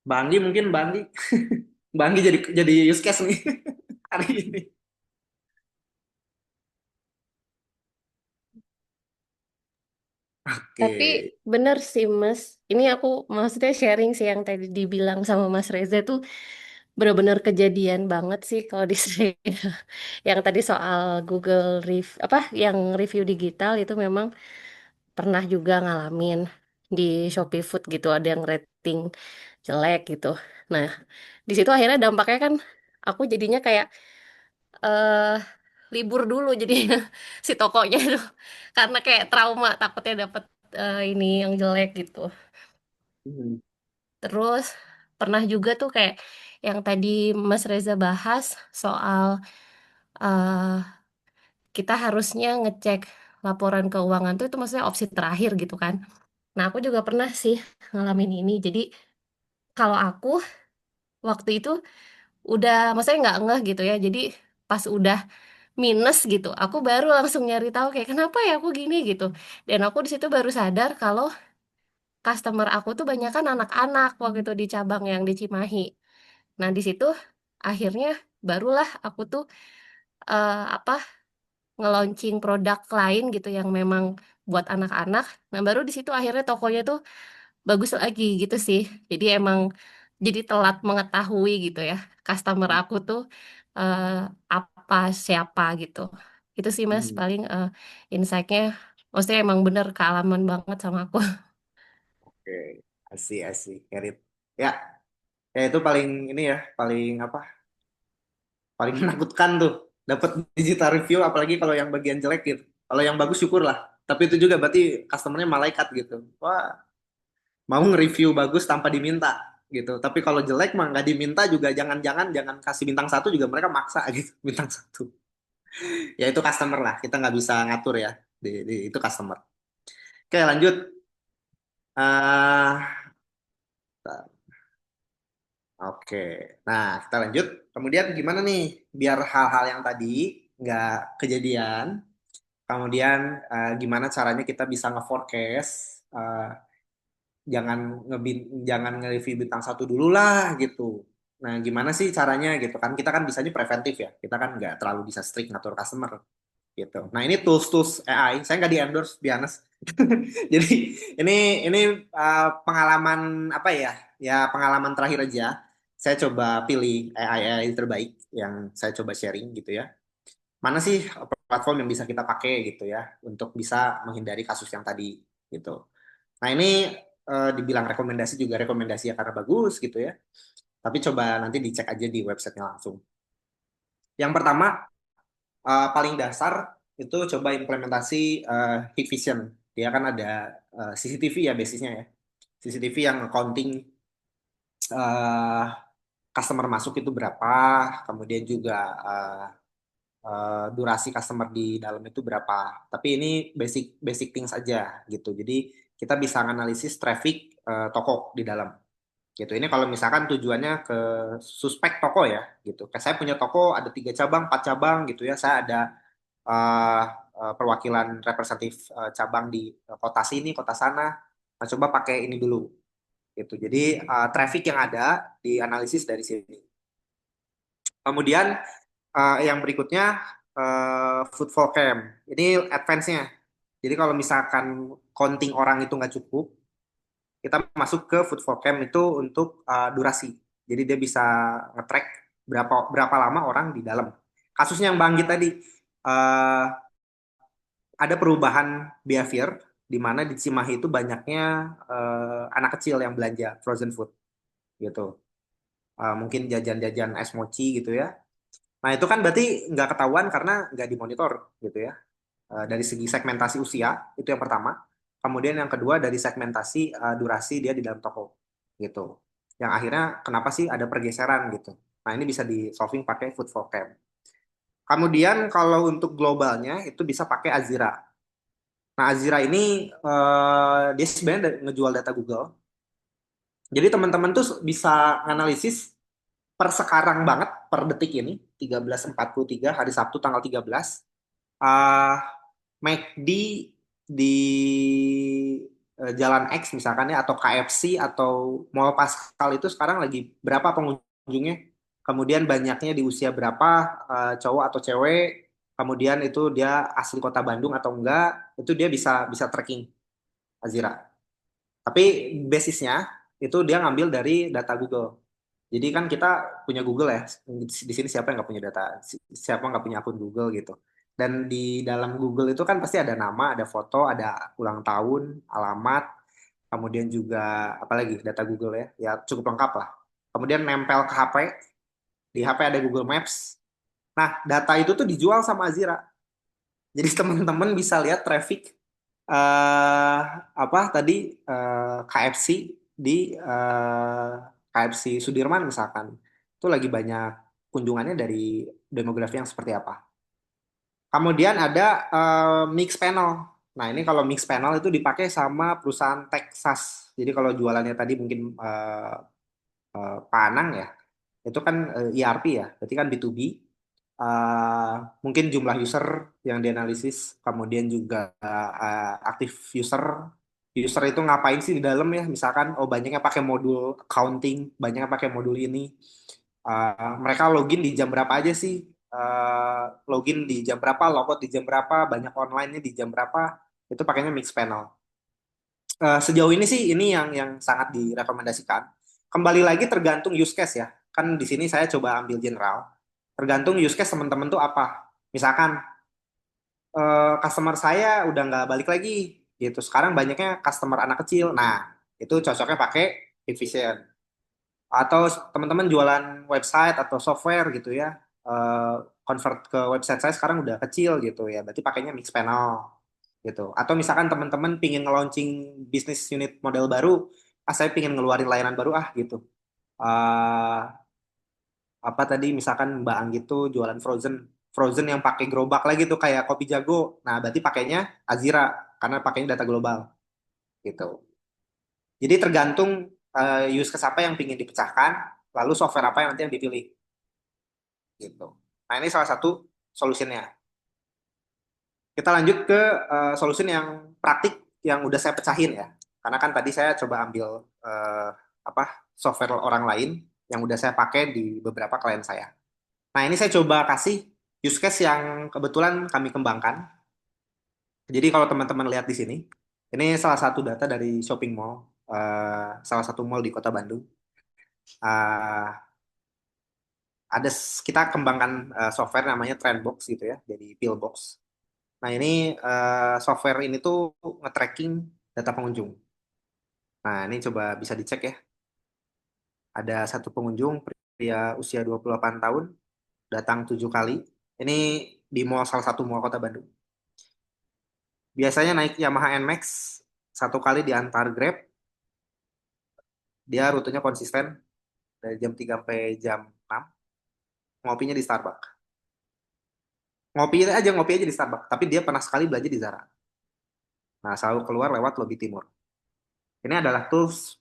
Banggi mungkin Banggi. Banggi jadi use case nih hari ini. Oke. Tapi bener sih Mas, ini aku maksudnya sharing sih yang tadi dibilang sama Mas Reza tuh bener-bener kejadian banget sih kalau di saya. Yang tadi soal Google apa yang review digital itu memang pernah juga ngalamin di Shopee Food gitu ada yang rating jelek gitu. Nah, di situ akhirnya dampaknya kan aku jadinya kayak eh libur dulu jadi si tokonya itu karena kayak trauma takutnya dapet ini yang jelek gitu. Hmm. Terus pernah juga tuh kayak yang tadi Mas Reza bahas soal eh, kita harusnya ngecek laporan keuangan tuh itu maksudnya opsi terakhir gitu kan. Nah aku juga pernah sih ngalamin ini. Jadi kalau aku waktu itu udah maksudnya nggak ngeh gitu ya. Jadi pas udah minus gitu, aku baru langsung nyari tahu kayak kenapa ya aku gini gitu. Dan aku di situ baru sadar kalau customer aku tuh banyak kan anak-anak waktu itu di cabang yang di Cimahi. Nah, di situ akhirnya barulah aku tuh apa nge-launching produk lain gitu yang memang buat anak-anak. Nah, baru di situ akhirnya tokonya tuh bagus lagi gitu sih. Jadi emang jadi telat mengetahui gitu ya customer aku tuh eh, apa siapa gitu. Itu sih Mas Hmm. paling insight-nya. Maksudnya emang bener kealaman banget sama aku. Oke, asik, Erit. Ya, ya itu paling ini ya, paling apa? Paling menakutkan tuh. Dapat digital review, apalagi kalau yang bagian jelek gitu. Kalau yang bagus syukurlah. Tapi itu juga berarti customernya malaikat gitu. Wah, mau nge-review bagus tanpa diminta gitu. Tapi kalau jelek mah nggak diminta juga jangan kasih bintang satu juga mereka maksa gitu bintang satu. Ya itu customer lah. Kita nggak bisa ngatur ya. Itu customer. Oke lanjut. Ah, oke. Nah kita lanjut. Kemudian gimana nih biar hal-hal yang tadi nggak kejadian. Kemudian gimana caranya kita bisa nge-forecast jangan jangan nge-review bintang satu dulu lah gitu. Nah, gimana sih caranya gitu kan? Kita kan bisanya preventif ya. Kita kan nggak terlalu bisa strict ngatur customer gitu. Nah, ini tools-tools AI. Saya nggak di-endorse, be honest. Jadi ini ini pengalaman apa ya? Ya pengalaman terakhir aja. Saya coba pilih AI terbaik yang saya coba sharing gitu ya. Mana sih platform yang bisa kita pakai gitu ya untuk bisa menghindari kasus yang tadi gitu. Nah ini dibilang rekomendasi juga rekomendasi ya karena bagus gitu ya. Tapi coba nanti dicek aja di websitenya langsung. Yang pertama paling dasar itu coba implementasi Hikvision. Dia kan ada CCTV ya basisnya ya. CCTV yang counting eh, customer masuk itu berapa, kemudian juga durasi customer di dalam itu berapa. Tapi ini basic basic things aja gitu. Jadi kita bisa analisis traffic toko di dalam gitu. Ini kalau misalkan tujuannya ke suspek toko ya gitu. Kayak saya punya toko ada 3 cabang, 4 cabang gitu ya. Saya ada uh, perwakilan representatif cabang di kota sini, kota sana. Nah, coba pakai ini dulu gitu. Jadi traffic yang ada dianalisis dari sini. Kemudian yang berikutnya footfall cam. Ini advance-nya. Jadi kalau misalkan counting orang itu nggak cukup, kita masuk ke footfall cam itu untuk durasi. Jadi dia bisa nge-track berapa berapa lama orang di dalam. Kasusnya yang Bang Git tadi, uh, ada perubahan behavior di mana di Cimahi itu banyaknya anak kecil yang belanja frozen food gitu. Mungkin jajan-jajan es mochi gitu ya. Nah itu kan berarti nggak ketahuan karena nggak dimonitor gitu ya. Dari segi segmentasi usia itu yang pertama. Kemudian yang kedua dari segmentasi durasi dia di dalam toko gitu. Yang akhirnya kenapa sih ada pergeseran gitu. Nah ini bisa di solving pakai footfall cam. Kemudian kalau untuk globalnya itu bisa pakai Azira. Nah Azira ini dia sebenarnya ngejual data Google. Jadi teman-teman tuh bisa analisis per sekarang banget per detik ini 13.43 hari Sabtu tanggal 13 uh, McD di Jalan X misalkan ya atau KFC atau Mall Pascal itu sekarang lagi berapa pengunjungnya? Kemudian banyaknya di usia berapa cowok atau cewek? Kemudian itu dia asli kota Bandung atau enggak? Itu dia bisa bisa tracking Azira. Tapi basisnya itu dia ngambil dari data Google. Jadi kan kita punya Google ya. Di sini siapa yang nggak punya data? Siapa nggak punya akun Google gitu. Dan di dalam Google itu kan pasti ada nama, ada foto, ada ulang tahun, alamat, kemudian juga apalagi data Google ya. Ya cukup lengkap lah. Kemudian nempel ke HP. Di HP ada Google Maps. Nah, data itu tuh dijual sama Azira. Jadi teman-teman bisa lihat traffic eh apa tadi KFC di KFC Sudirman misalkan itu lagi banyak kunjungannya dari demografi yang seperti apa. Kemudian ada mix panel. Nah ini kalau mix panel itu dipakai sama perusahaan Texas. Jadi kalau jualannya tadi mungkin Pak Anang ya, itu kan ERP ya, berarti kan B2B. Mungkin jumlah user yang dianalisis, kemudian juga aktif user. User itu ngapain sih di dalam ya? Misalkan, oh banyaknya pakai modul accounting, banyaknya pakai modul ini. Mereka login di jam berapa aja sih? Login di jam berapa, logout di jam berapa, banyak online-nya di jam berapa? Itu pakainya mix panel. Sejauh ini sih ini yang sangat direkomendasikan. Kembali lagi tergantung use case ya. Kan di sini saya coba ambil general. Tergantung use case teman-teman tuh apa. Misalkan customer saya udah nggak balik lagi gitu. Sekarang banyaknya customer anak kecil. Nah, itu cocoknya pakai Vision. Atau teman-teman jualan website atau software gitu ya. convert ke website saya sekarang udah kecil gitu ya, berarti pakainya mix panel gitu. Atau misalkan teman-teman pingin nge-launching bisnis unit model baru, saya pingin ngeluarin layanan baru gitu. Eh, apa tadi misalkan Mbak Anggi tuh jualan frozen frozen yang pakai gerobak lagi tuh kayak kopi jago. Nah, berarti pakainya Azira karena pakainya data global gitu. Jadi tergantung use case apa yang pingin dipecahkan, lalu software apa yang nanti yang dipilih gitu. Nah, ini salah satu solusinya. Kita lanjut ke solution yang praktik yang udah saya pecahin ya. Karena kan tadi saya coba ambil apa software orang lain yang udah saya pakai di beberapa klien saya. Nah, ini saya coba kasih use case yang kebetulan kami kembangkan. Jadi kalau teman-teman lihat di sini, ini salah satu data dari shopping mall, salah satu mall di Kota Bandung. Eh, ada kita kembangkan software namanya Trendbox gitu ya, jadi Pillbox. Nah, ini software ini tuh nge-tracking data pengunjung. Nah, ini coba bisa dicek ya. Ada satu pengunjung pria usia 28 tahun datang 7 kali. Ini di mall salah satu mall Kota Bandung. Biasanya naik Yamaha NMAX satu kali diantar Grab. Dia rutenya konsisten dari jam 3 sampai jam 6. Ngopinya di Starbucks. Ngopi aja di Starbucks. Tapi dia pernah sekali belanja di Zara. Nah, selalu keluar lewat lobi timur. Ini adalah tools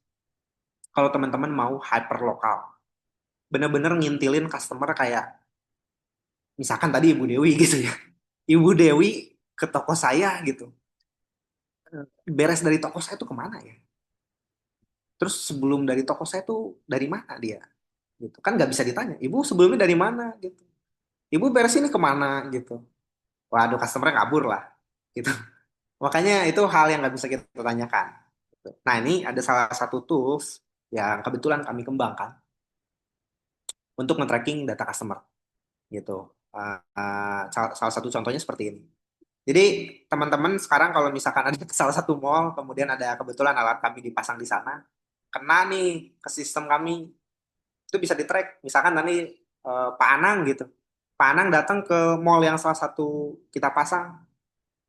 kalau teman-teman mau hyper lokal. Bener-bener ngintilin customer kayak, misalkan tadi Ibu Dewi gitu ya. Ibu Dewi ke toko saya gitu. Beres dari toko saya tuh kemana ya? Terus sebelum dari toko saya tuh dari mana dia? Gitu. Kan nggak bisa ditanya. Ibu sebelumnya dari mana gitu. Ibu beres ini kemana gitu. Waduh, customer kabur lah. Gitu. Makanya itu hal yang nggak bisa kita tanyakan. Gitu. Nah, ini ada salah satu tools yang kebetulan kami kembangkan untuk nge-tracking data customer gitu. Salah satu contohnya seperti ini. Jadi teman-teman sekarang kalau misalkan ada ke salah satu mall, kemudian ada kebetulan alat kami dipasang di sana, kena nih ke sistem kami, itu bisa di-track. Misalkan nanti Pak Anang gitu, Pak Anang datang ke mall yang salah satu kita pasang,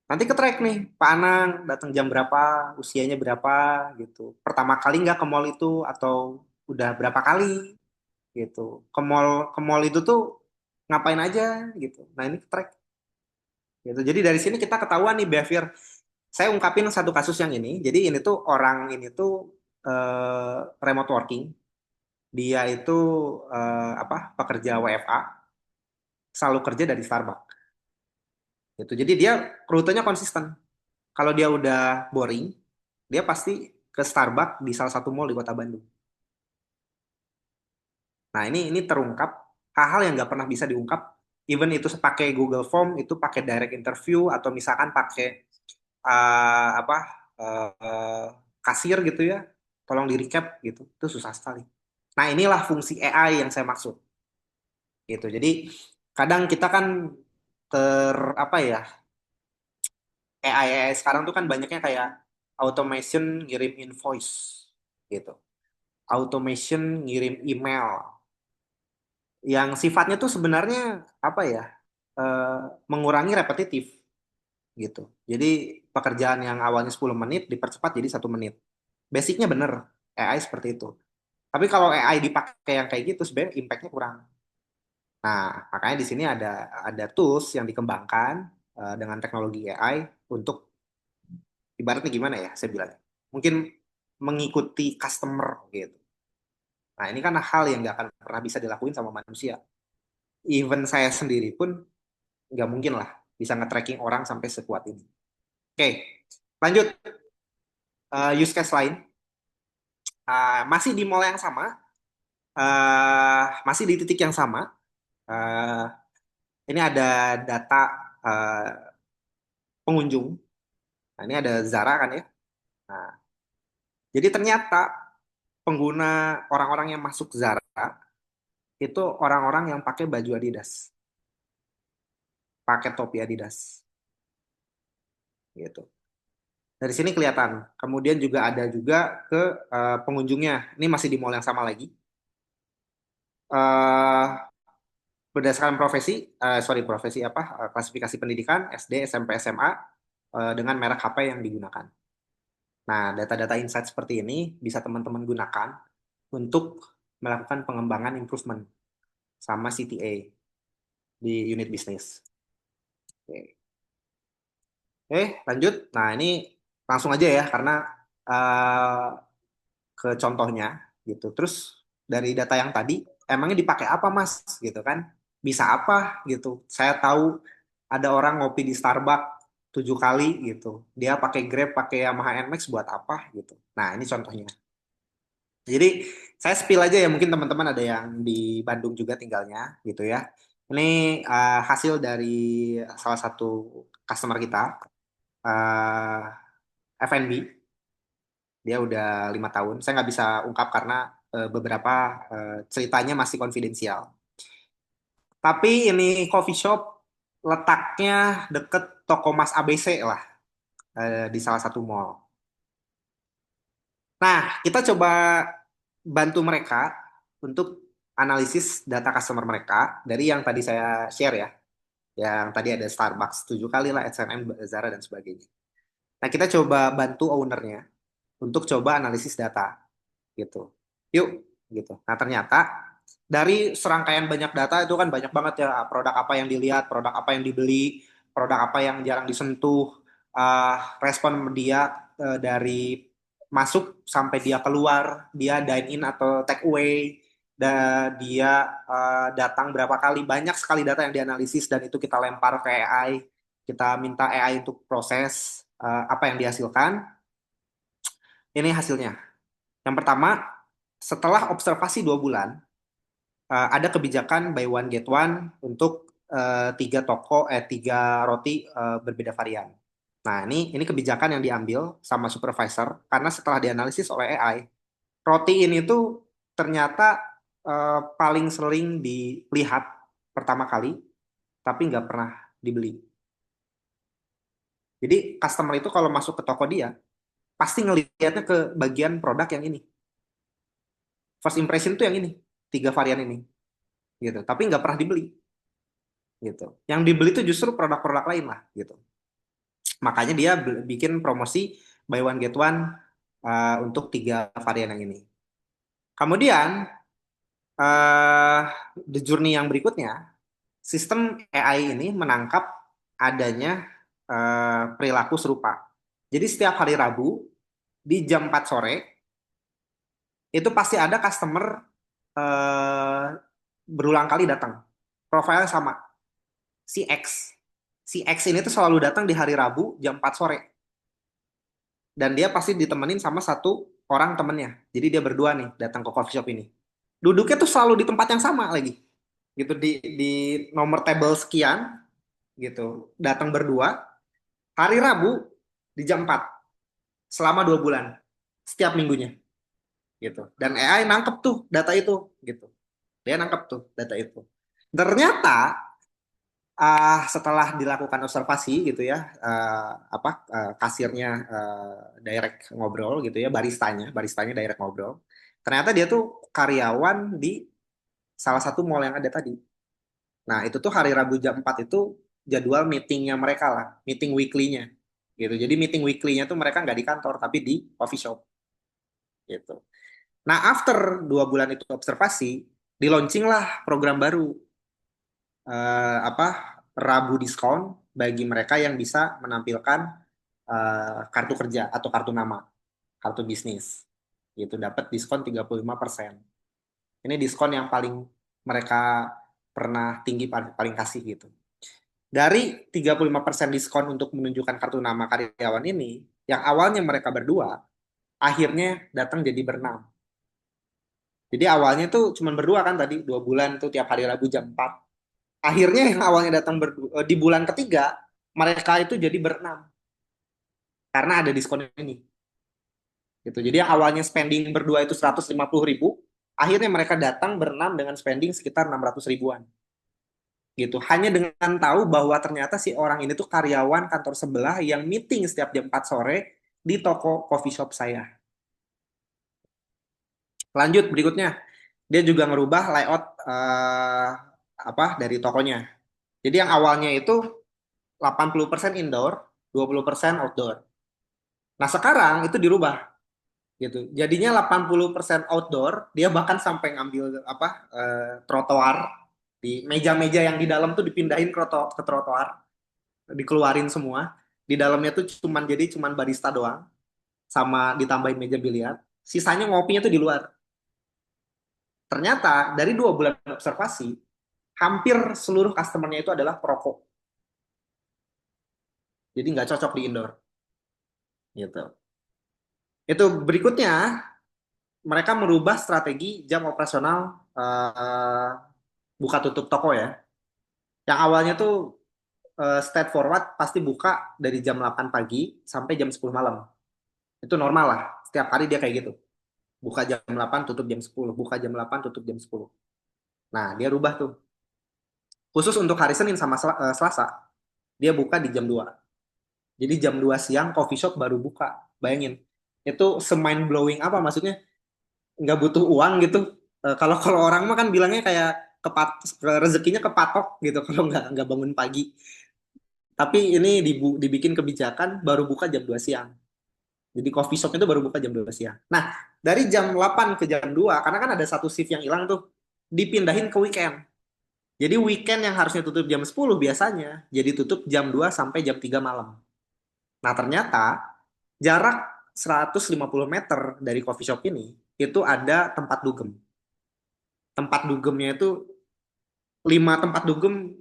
nanti ke-track nih, Pak Anang datang jam berapa, usianya berapa gitu. Pertama kali nggak ke mall itu atau udah berapa kali gitu. Ke mall itu tuh ngapain aja gitu. Nah, ini ke-track gitu. Jadi dari sini kita ketahuan nih behavior. Saya ungkapin satu kasus yang ini. Jadi ini tuh orang ini tuh remote working. Dia itu apa pekerja WFA, selalu kerja dari Starbucks. Gitu. Jadi dia rutenya konsisten. Kalau dia udah boring, dia pasti ke Starbucks di salah satu mall di Kota Bandung. Nah, ini terungkap hal-hal yang nggak pernah bisa diungkap. Even itu pakai Google Form, itu pakai direct interview atau misalkan pakai apa kasir gitu ya, tolong di recap gitu, itu susah sekali. Nah, inilah fungsi AI yang saya maksud gitu. Jadi kadang kita kan apa ya, AI sekarang tuh kan banyaknya kayak automation ngirim invoice gitu, automation ngirim email yang sifatnya tuh sebenarnya apa ya, eh, mengurangi repetitif gitu. Jadi pekerjaan yang awalnya 10 menit dipercepat jadi 1 menit. Basicnya bener, AI seperti itu. Tapi kalau AI dipakai yang kayak gitu sebenarnya impact-nya kurang. Nah, makanya di sini ada tools yang dikembangkan dengan teknologi AI untuk ibaratnya gimana ya saya bilang. Mungkin mengikuti customer gitu. Nah, ini kan hal yang nggak akan pernah bisa dilakuin sama manusia. Even saya sendiri pun nggak mungkin lah bisa nge-tracking orang sampai sekuat ini. Oke, lanjut. Use case lain. Masih di mall yang sama, masih di titik yang sama. Uh, ini ada data uh, pengunjung. Nah, ini ada Zara kan ya. Nah, jadi ternyata pengguna orang-orang yang masuk Zara itu orang-orang yang pakai baju Adidas, pakai topi Adidas, gitu. Dari sini kelihatan. Kemudian juga ada juga ke pengunjungnya. Ini masih di mall yang sama lagi. Uh, berdasarkan profesi apa, klasifikasi pendidikan, SD, SMP, SMA, dengan merek HP yang digunakan. Nah, data-data insight seperti ini bisa teman-teman gunakan untuk melakukan pengembangan improvement sama CTA di unit bisnis. Oke. Lanjut. Nah, ini langsung aja ya, karena ke contohnya gitu. Terus dari data yang tadi, emangnya dipakai apa Mas? Gitu kan? Bisa apa gitu? Saya tahu ada orang ngopi di Starbucks 7 kali gitu. Dia pakai Grab, pakai Yamaha NMAX buat apa gitu. Nah, ini contohnya. Jadi saya spill aja ya, mungkin teman-teman ada yang di Bandung juga tinggalnya gitu ya. Ini hasil dari salah satu customer kita, F&B. Dia udah 5 tahun. Saya nggak bisa ungkap karena beberapa ceritanya masih konfidensial. Tapi ini coffee shop letaknya deket toko Mas ABC lah, di salah satu mall. Nah, kita coba bantu mereka untuk analisis data customer mereka dari yang tadi saya share ya. Yang tadi ada Starbucks 7 kali lah, H&M, Zara, dan sebagainya. Nah, kita coba bantu ownernya untuk coba analisis data gitu. Yuk, gitu. Nah, ternyata dari serangkaian banyak data itu kan banyak banget ya, produk apa yang dilihat, produk apa yang dibeli, produk apa yang jarang disentuh, respon dia dari masuk sampai dia keluar, dia dine in atau take away, dan dia datang berapa kali, banyak sekali data yang dianalisis dan itu kita lempar ke AI, kita minta AI untuk proses apa yang dihasilkan. Ini hasilnya. Yang pertama, setelah observasi 2 bulan, ada kebijakan buy one get one untuk 3 roti berbeda varian. Nah, ini kebijakan yang diambil sama supervisor karena setelah dianalisis oleh AI, roti ini tuh ternyata paling sering dilihat pertama kali, tapi nggak pernah dibeli. Jadi customer itu kalau masuk ke toko dia, pasti ngelihatnya ke bagian produk yang ini. First impression tuh yang ini, 3 varian ini, gitu. Tapi nggak pernah dibeli, gitu. Yang dibeli itu justru produk-produk lain lah, gitu. Makanya dia bikin promosi buy one get one untuk 3 varian yang ini. Kemudian the journey yang berikutnya, sistem AI ini menangkap adanya perilaku serupa. Jadi setiap hari Rabu di jam 4 sore itu pasti ada customer berulang kali datang. Profilnya sama, si X. Si X ini tuh selalu datang di hari Rabu jam 4 sore. Dan dia pasti ditemenin sama satu orang temennya. Jadi dia berdua nih datang ke coffee shop ini. Duduknya tuh selalu di tempat yang sama lagi. Gitu di nomor table sekian gitu. Datang berdua hari Rabu di jam 4 selama 2 bulan setiap minggunya gitu. Dan AI nangkep tuh data itu gitu. Dia nangkep tuh data itu. Ternyata setelah dilakukan observasi gitu ya, kasirnya direct ngobrol gitu ya, baristanya direct ngobrol. Ternyata dia tuh karyawan di salah satu mall yang ada tadi. Nah, itu tuh hari Rabu jam 4 itu jadwal meetingnya mereka lah, meeting weekly-nya gitu. Jadi meeting weekly-nya tuh mereka nggak di kantor tapi di coffee shop gitu. Nah, after 2 bulan itu observasi, di launching lah program baru, Rabu diskon bagi mereka yang bisa menampilkan kartu kerja atau kartu nama, kartu bisnis. Gitu, dapat diskon 35%. Ini diskon yang paling mereka pernah tinggi paling kasih gitu. Dari 35% diskon untuk menunjukkan kartu nama karyawan ini, yang awalnya mereka berdua, akhirnya datang jadi berenam. Jadi awalnya tuh cuma berdua kan tadi, 2 bulan tuh tiap hari Rabu jam 4. Akhirnya yang awalnya datang di bulan ketiga, mereka itu jadi berenam. Karena ada diskon ini. Gitu. Jadi yang awalnya spending berdua itu 150.000, akhirnya mereka datang berenam dengan spending sekitar 600 ribuan. Gitu. Hanya dengan tahu bahwa ternyata si orang ini tuh karyawan kantor sebelah yang meeting setiap jam 4 sore di toko coffee shop saya. Lanjut berikutnya. Dia juga ngerubah layout dari tokonya. Jadi yang awalnya itu 80% indoor, 20% outdoor. Nah, sekarang itu dirubah gitu. Jadinya 80% outdoor, dia bahkan sampai ngambil trotoar, di meja-meja yang di dalam tuh dipindahin ke trotoar, dikeluarin semua. Di dalamnya tuh cuman barista doang, sama ditambahin meja biliar. Sisanya ngopinya tuh di luar. Ternyata dari 2 bulan observasi, hampir seluruh customernya itu adalah perokok. Jadi nggak cocok di indoor. Gitu. Itu berikutnya, mereka merubah strategi jam operasional buka tutup toko ya. Yang awalnya tuh straight forward pasti buka dari jam 8 pagi sampai jam 10 malam. Itu normal lah. Setiap hari dia kayak gitu. Buka jam 8, tutup jam 10. Buka jam 8, tutup jam 10. Nah, dia rubah tuh. Khusus untuk hari Senin sama Selasa, dia buka di jam 2. Jadi jam 2 siang coffee shop baru buka. Bayangin. Itu semind blowing apa maksudnya? Nggak butuh uang gitu. Kalau kalau orang mah kan bilangnya kayak rezekinya kepatok gitu kalau nggak bangun pagi. Tapi ini dibikin kebijakan baru buka jam 2 siang. Jadi coffee shop itu baru buka jam 2 siang. Nah, dari jam 8 ke jam 2, karena kan ada satu shift yang hilang tuh, dipindahin ke weekend. Jadi weekend yang harusnya tutup jam 10 biasanya, jadi tutup jam 2 sampai jam 3 malam. Nah, ternyata jarak 150 meter dari coffee shop ini, itu ada tempat dugem. Tempat dugemnya itu 5 tempat dugem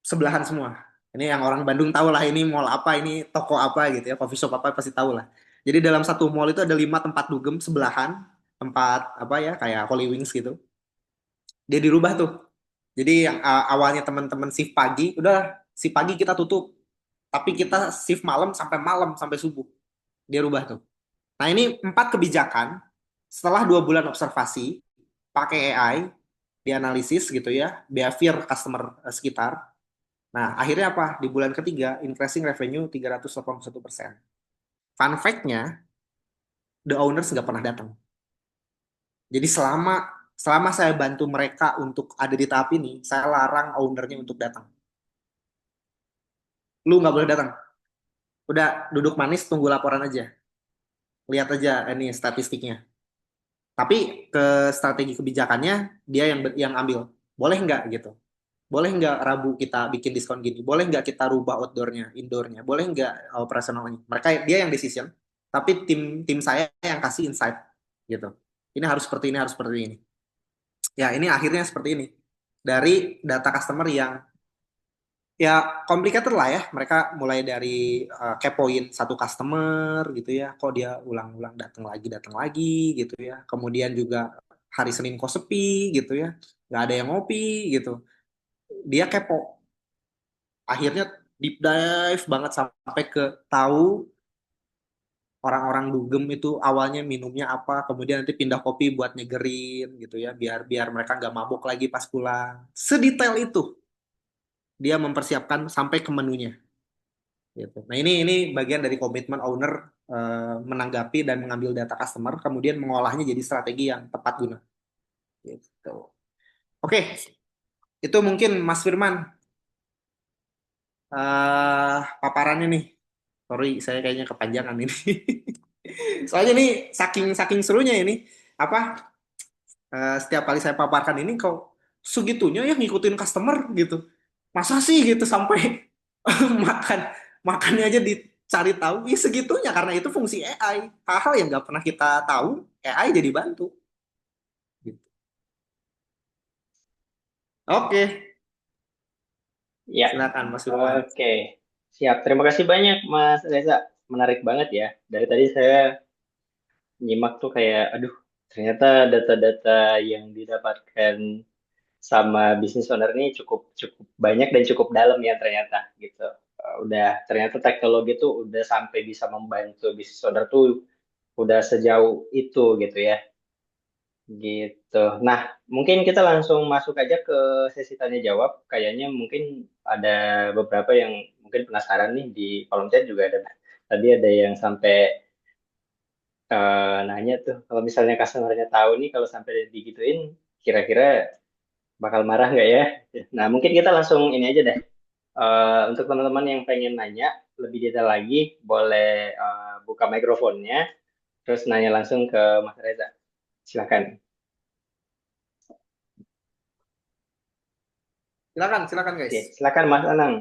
sebelahan semua. Ini yang orang Bandung tahu lah, ini mall apa, ini toko apa gitu ya, coffee shop apa pasti tahu lah. Jadi dalam satu mall itu ada 5 tempat dugem sebelahan, tempat apa ya, kayak Holy Wings gitu. Dia dirubah tuh. Jadi yang awalnya teman-teman shift pagi, udah shift pagi kita tutup. Tapi kita shift malam sampai subuh. Dia rubah tuh. Nah, ini 4 kebijakan setelah 2 bulan observasi pakai AI, dianalisis gitu ya, behavior customer sekitar. Nah, akhirnya apa? Di bulan ketiga, increasing revenue 381%. Fun fact-nya, the owners nggak pernah datang. Jadi selama saya bantu mereka untuk ada di tahap ini, saya larang ownernya untuk datang. Lu nggak boleh datang. Udah duduk manis, tunggu laporan aja. Lihat aja ini statistiknya. Tapi ke strategi kebijakannya, dia yang ambil. Boleh nggak gitu? Boleh nggak Rabu kita bikin diskon gini? Boleh nggak kita rubah outdoornya, indoornya? Boleh nggak operasionalnya? Mereka dia yang decision, tapi tim tim saya yang kasih insight gitu. Ini harus seperti ini, harus seperti ini. Ya ini akhirnya seperti ini. Dari data customer yang ya complicated lah ya. Mereka mulai dari kepoin satu customer gitu ya. Kok dia ulang-ulang datang lagi gitu ya. Kemudian juga hari Senin kok sepi gitu ya. Nggak ada yang ngopi gitu. Dia kepo, akhirnya deep dive banget sampai ke tahu orang-orang dugem itu awalnya minumnya apa, kemudian nanti pindah kopi buat nyegerin gitu ya, biar biar mereka nggak mabuk lagi pas pulang. Sedetail itu dia mempersiapkan sampai ke menunya. Gitu. Nah ini bagian dari komitmen owner, menanggapi dan mengambil data customer, kemudian mengolahnya jadi strategi yang tepat guna. Gitu. Oke, itu mungkin Mas Firman, paparannya nih. Sorry, saya kayaknya kepanjangan ini. Soalnya nih saking saking serunya ini apa, setiap kali saya paparkan ini kok segitunya ya ngikutin customer gitu. Masa sih gitu sampai makan makannya aja dicari tahu. Ya segitunya karena itu fungsi AI. Hal-hal yang nggak pernah kita tahu, AI jadi bantu. Gitu. Oke, Ya, silakan Mas Firman. oke. Siap. Terima kasih banyak, Mas Reza. Menarik banget ya. Dari tadi saya nyimak tuh kayak, aduh, ternyata data-data yang didapatkan sama bisnis owner ini cukup cukup banyak dan cukup dalam ya ternyata gitu. Udah ternyata teknologi tuh udah sampai bisa membantu bisnis owner tuh udah sejauh itu gitu ya. Gitu. Nah, mungkin kita langsung masuk aja ke sesi tanya jawab. Kayaknya mungkin ada beberapa yang mungkin penasaran nih di kolom chat juga ada. Tadi ada yang sampai nanya tuh, kalau misalnya customer-nya tahu nih kalau sampai digituin, kira-kira Bakal marah nggak ya? Nah, mungkin kita langsung ini aja deh. Untuk teman-teman yang pengen nanya lebih detail lagi, boleh buka mikrofonnya, terus nanya langsung ke Mas Reza. Silakan. Silakan, silakan guys. Oke, silakan Mas Anang.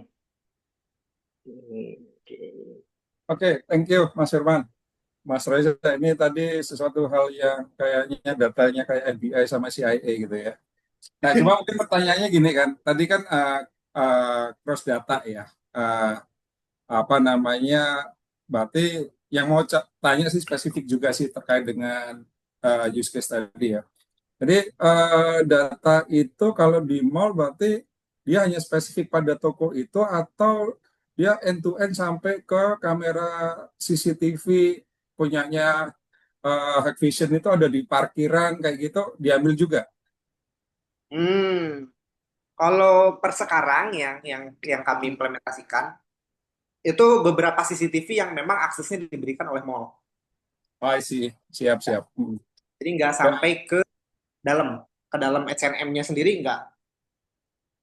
Oke. Oke, thank you Mas Firman. Mas Reza, ini tadi sesuatu hal yang kayaknya datanya kayak FBI sama CIA gitu ya. Nah, cuma mungkin pertanyaannya gini kan, tadi kan cross data ya, Uh, apa namanya, berarti yang mau tanya sih spesifik juga sih terkait dengan use case tadi ya. Jadi data itu kalau di mall berarti dia hanya spesifik pada toko itu atau dia end to end sampai ke kamera CCTV punyanya Hikvision itu ada di parkiran kayak gitu diambil juga. Hmm, kalau per sekarang yang kami implementasikan itu beberapa CCTV yang memang aksesnya diberikan oleh mall. Oh, sih, siap siap. Jadi nggak Ya. sampai dalam ke dalam H&M-nya sendiri nggak.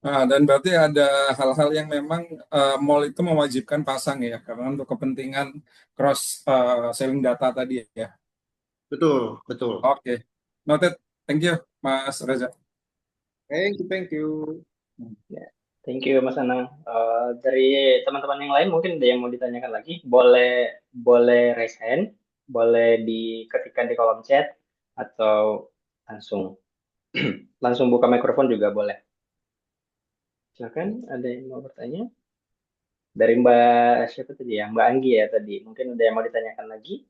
Nah, dan berarti ada hal-hal yang memang mall itu mewajibkan pasang ya, karena untuk kepentingan cross selling data tadi ya. Betul, betul. Oke, noted. Thank you, Mas Reza. Thank you, thank you. Ya, thank you Mas Anang. Dari teman-teman yang lain mungkin ada yang mau ditanyakan lagi, boleh boleh raise hand, boleh diketikkan di kolom chat atau langsung langsung buka mikrofon juga boleh. Silakan, ada yang mau bertanya? Dari Mbak siapa tadi ya? Mbak Anggi ya tadi. Mungkin ada yang mau ditanyakan lagi?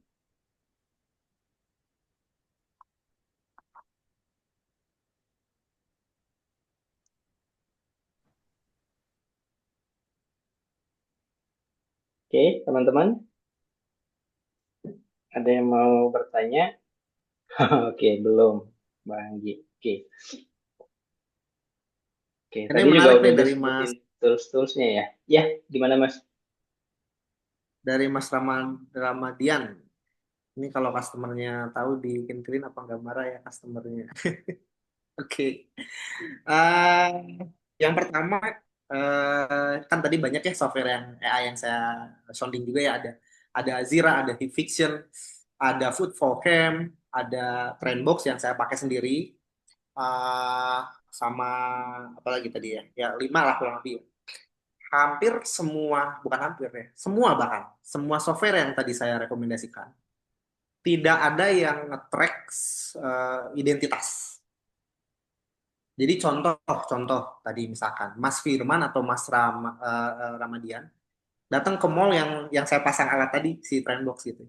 Oke, teman-teman, ada yang mau bertanya? Oke, belum, Mbak Anggi. Oke, oke. Ini Tadi juga menarik udah nih disebutin tools-toolsnya ya. Ya, gimana Mas? dari Mas Ramadian. Ini kalau customernya tahu bikin clean apa nggak marah ya customernya. Oke. Eh, yang pertama kan tadi banyak ya software yang AI yang saya sounding juga ya ada Azira, ada Hikvision, ada Food for Cam, ada Trendbox yang saya pakai sendiri, eh, sama apa lagi tadi ya? Ya 5 lah kurang lebih. Hampir semua, bukan hampir ya, semua bahkan semua software yang tadi saya rekomendasikan tidak ada yang nge-track identitas. Jadi contoh tadi misalkan Mas Firman atau Mas Ramadian datang ke mall yang saya pasang alat tadi si Trendbox gitu.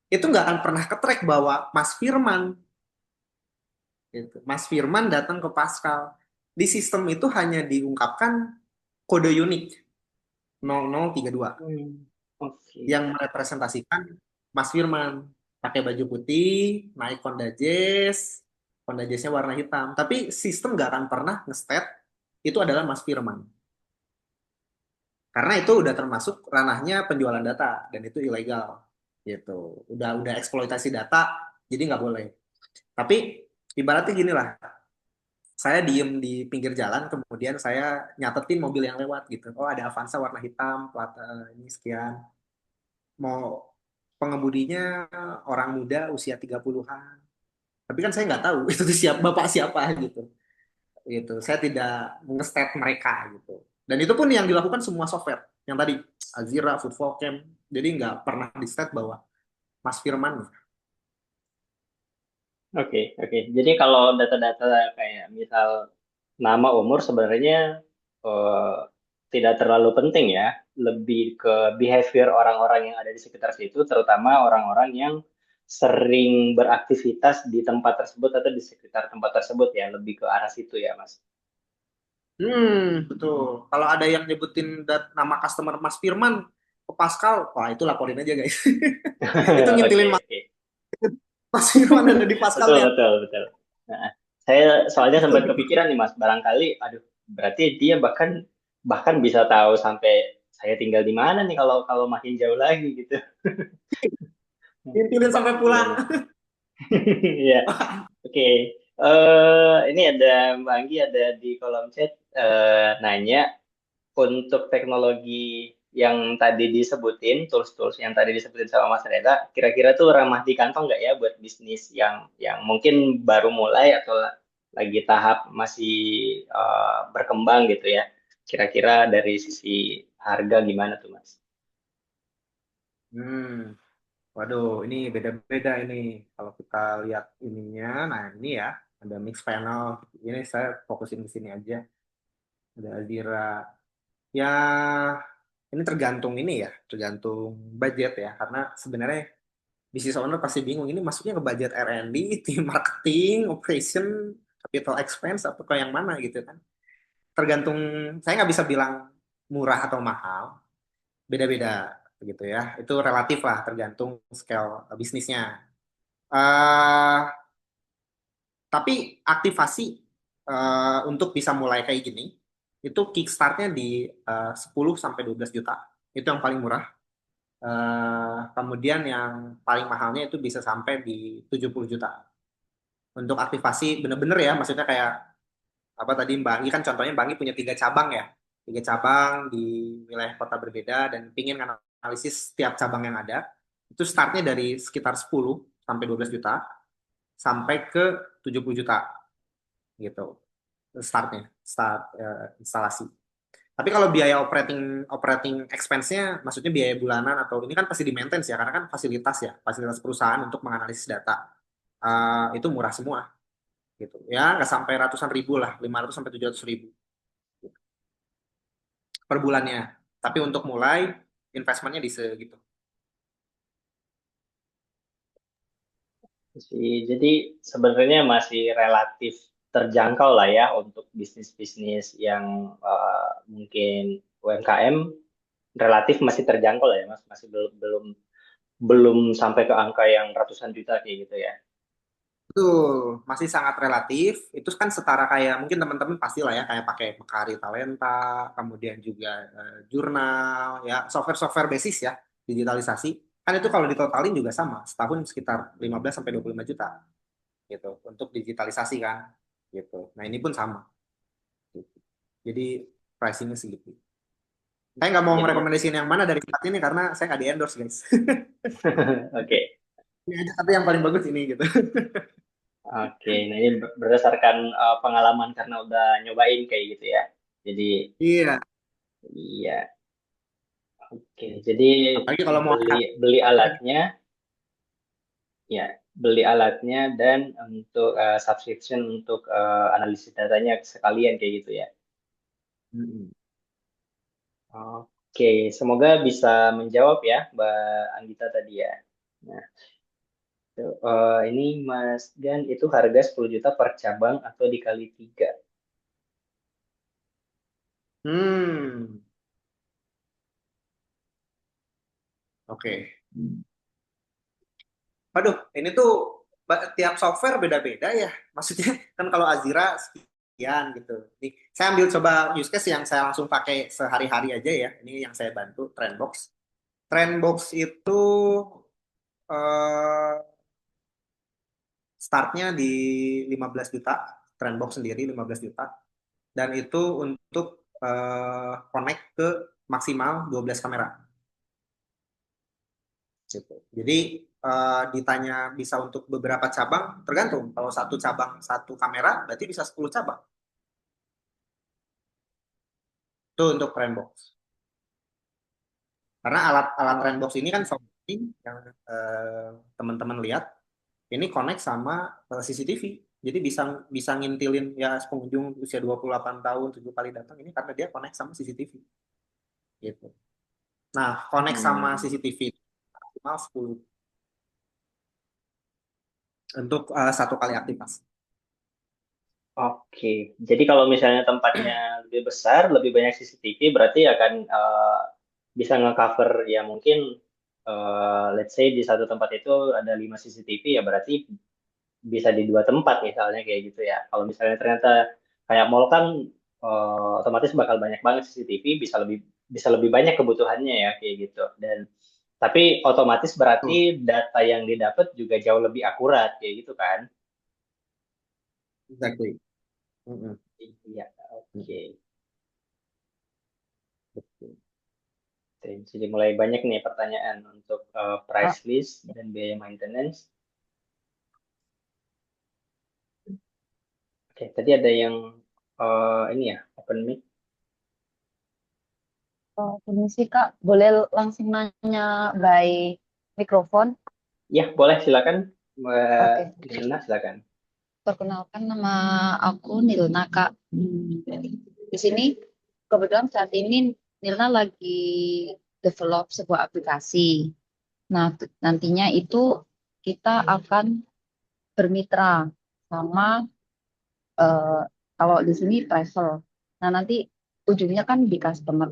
Itu nggak akan pernah ke-track bahwa Mas Firman gitu. Mas Firman datang ke Pascal. Di sistem itu hanya diungkapkan kode unik 0032 Oke. yang merepresentasikan Mas Firman pakai baju putih, naik Honda Jazz-nya warna hitam. Tapi sistem nggak akan pernah nge-state itu adalah Mas Firman. Karena itu udah termasuk ranahnya penjualan data dan itu ilegal gitu. Udah eksploitasi data, jadi nggak boleh. Tapi ibaratnya gini lah, saya diem di pinggir jalan, kemudian saya nyatetin mobil yang lewat gitu. Oh ada Avanza warna hitam, plat ini sekian. Mau pengemudinya orang muda usia 30-an. Tapi kan saya nggak tahu itu tuh siapa, bapak siapa gitu. Gitu. Saya tidak nge-state mereka gitu. Dan itu pun yang dilakukan semua software. Yang tadi Azira, Foodfocam. Jadi nggak pernah di-state bahwa Mas Firman. Oke, oke. Jadi kalau data-data kayak misal nama umur sebenarnya eh, tidak terlalu penting ya. Lebih ke behavior orang-orang yang ada di sekitar situ, terutama orang-orang yang sering beraktivitas di tempat tersebut atau di sekitar tempat tersebut ya. Lebih ke arah situ ya, Mas. Betul. Kalau ada yang nyebutin nama customer Mas Firman ke Pascal, wah itu laporin aja guys. Itu Oke, ngintilin oke. Mas Firman ada di Betul, Pascalnya. betul, betul. Nah, saya soalnya sempat kepikiran nih Mas, barangkali, aduh, berarti dia bahkan bahkan bisa tahu sampai saya tinggal di mana nih kalau kalau makin jauh lagi gitu. Ngintilin sampai Iya pulang. nih. Iya. Oke. Ini ada Mbak Anggi ada di kolom chat nanya untuk teknologi yang tadi disebutin, tools-tools yang tadi disebutin sama Mas Reza, kira-kira tuh ramah di kantong nggak ya buat bisnis yang mungkin baru mulai atau lagi tahap masih berkembang gitu ya? Kira-kira dari sisi harga gimana tuh Mas? Hmm, waduh, ini beda-beda ini. Kalau kita lihat ininya, nah ini ya, ada mix panel. Ini saya fokusin ke sini aja. Ada Azira. Ya, ini tergantung ini ya, tergantung budget ya. Karena sebenarnya business owner pasti bingung, ini masuknya ke budget R&D, tim marketing, operation, capital expense, atau ke yang mana gitu kan. Tergantung, saya nggak bisa bilang murah atau mahal, beda-beda gitu ya. Itu relatif lah, tergantung scale bisnisnya. eh tapi aktivasi untuk bisa mulai kayak gini, itu kickstartnya di 10 sampai 12 juta. Itu yang paling murah. Kemudian yang paling mahalnya itu bisa sampai di 70 juta. Untuk aktivasi bener-bener ya, maksudnya kayak apa tadi Mbak Anggi kan contohnya Mbak Anggi punya 3 cabang ya. 3 cabang di wilayah kota berbeda dan pingin analisis setiap cabang yang ada. Itu startnya dari sekitar 10 sampai 12 juta sampai ke 70 juta gitu. Start instalasi. Tapi kalau biaya operating operating expense-nya, maksudnya biaya bulanan atau ini kan pasti di maintenance ya, karena kan fasilitas perusahaan untuk menganalisis data. Itu murah semua gitu. Ya nggak sampai ratusan ribu lah, 500 sampai 700 ribu per bulannya. Tapi untuk mulai investmentnya di segitu. Jadi sebenarnya masih relatif terjangkau lah ya untuk bisnis-bisnis yang mungkin UMKM relatif masih terjangkau lah ya Mas, masih belum belum belum sampai ke angka yang ratusan juta kayak gitu ya. Betul, masih sangat relatif. Itu kan setara kayak mungkin teman-teman pasti lah ya kayak pakai Mekari Talenta, kemudian juga jurnal, ya software-software basis ya, digitalisasi. Kan itu kalau ditotalin juga sama, setahun sekitar 15 sampai 25 juta gitu untuk digitalisasi kan gitu. Nah, ini pun sama gitu. Jadi pricingnya segitu. Saya nggak mau Jadi merekomendasikan yang mana dari empat ini karena saya nggak di endorse guys. oke. Ini aja tapi yang paling bagus ini gitu. Oke, nah ini berdasarkan pengalaman karena udah nyobain kayak gitu ya. Jadi Iya. iya, oke. Jadi Apalagi kalau mau beli beli alatnya ya, beli alatnya dan untuk subscription untuk analisis datanya sekalian kayak gitu ya. Mm-mm. Oke, semoga bisa menjawab ya, Mbak Anggita tadi ya. Nah, ini Mas Gan itu harga 10 juta per cabang atau dikali 3. Hmm, oke. Waduh, ini tuh tiap software beda-beda ya. Maksudnya kan kalau Azira sekian gitu. Nih, saya ambil coba use case yang saya langsung pakai sehari-hari aja ya. Ini yang saya bantu Trendbox. Trendbox itu eh, startnya di 15 juta. Trendbox sendiri 15 juta. Dan itu untuk connect ke maksimal 12 kamera. Gitu. Jadi ditanya bisa untuk beberapa cabang, tergantung. Kalau satu cabang satu kamera, berarti bisa 10 cabang. Itu untuk Trendbox. Karena alat-alat Trendbox ini kan software yang teman-teman lihat, ini connect sama CCTV. Jadi bisa bisa ngintilin ya pengunjung usia 28 tahun 7 kali datang ini karena dia connect sama CCTV. Gitu. Nah, connect sama Hmm. CCTV maksimal 10 untuk satu kali aktivasi. Oke, jadi kalau misalnya tempatnya lebih besar, lebih banyak CCTV, berarti akan bisa nge-cover ya mungkin, let's say di satu tempat itu ada 5 CCTV ya berarti bisa di dua tempat misalnya kayak gitu ya. Kalau misalnya ternyata kayak mall kan otomatis bakal banyak banget CCTV, bisa lebih banyak kebutuhannya ya kayak gitu. Dan tapi otomatis berarti Tuh. data yang didapat juga jauh lebih akurat kayak gitu kan. Exactly. Mm-mm. Iya, oke. Betul. Oke, jadi mulai banyak nih pertanyaan untuk Ah, price list dan biaya maintenance. Oke, tadi ada yang ini ya, open mic. ini sih Kak, boleh langsung nanya by mikrofon? Ya, boleh silakan Mbak Oke, Nilna, silakan. perkenalkan nama aku Nilna Kak. Di sini kebetulan saat ini Nilna lagi develop sebuah aplikasi. Nah, nantinya itu kita akan bermitra sama eh, kalau di sini travel. Nah, nanti ujungnya kan di customer.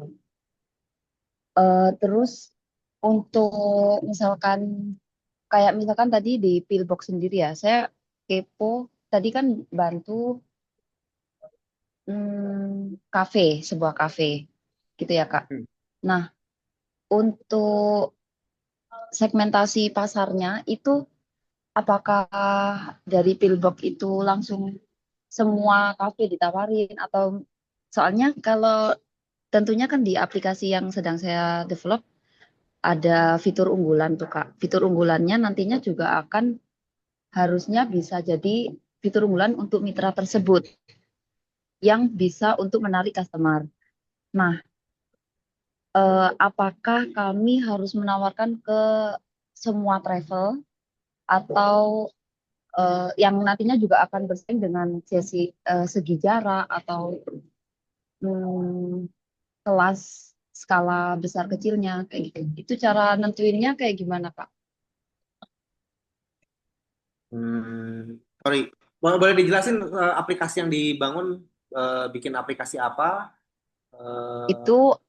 Terus untuk misalkan kayak misalkan tadi di Pillbox sendiri ya, saya kepo tadi kan bantu kafe, sebuah kafe gitu ya Kak. Hmm. Nah, untuk segmentasi pasarnya itu apakah dari Pillbox itu langsung semua kafe ditawarin atau soalnya kalau tentunya kan di aplikasi yang sedang saya develop ada fitur unggulan tuh Kak. Fitur unggulannya nantinya juga akan harusnya bisa jadi fitur unggulan untuk mitra tersebut yang bisa untuk menarik customer. Nah, apakah kami harus menawarkan ke semua travel atau yang nantinya juga akan bersaing dengan segi jarak atau hmm, kelas skala besar kecilnya kayak gitu. Itu cara nentuinnya kayak gimana, Kak? Sorry, boleh dijelasin aplikasi yang dibangun, bikin aplikasi apa? Eh, Itu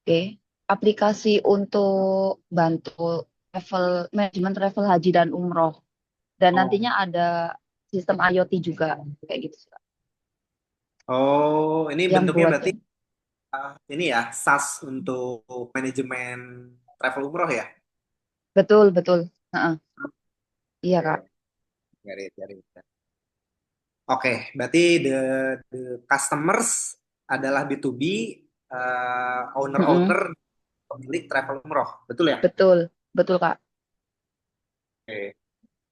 oke, aplikasi untuk bantu manajemen travel haji dan umroh. Dan oh, nantinya ada sistem IoT juga kayak gitu, Kak. ini Yang bentuknya buat berarti ini ya SaaS untuk manajemen travel umroh ya? betul betul. Heeh, iya, Kak. Garit, garit. Oke, berarti the customers adalah B2B, Mm-mm. owner-owner pemilik travel umroh, betul ya? Betul, betul, Kak. Oke,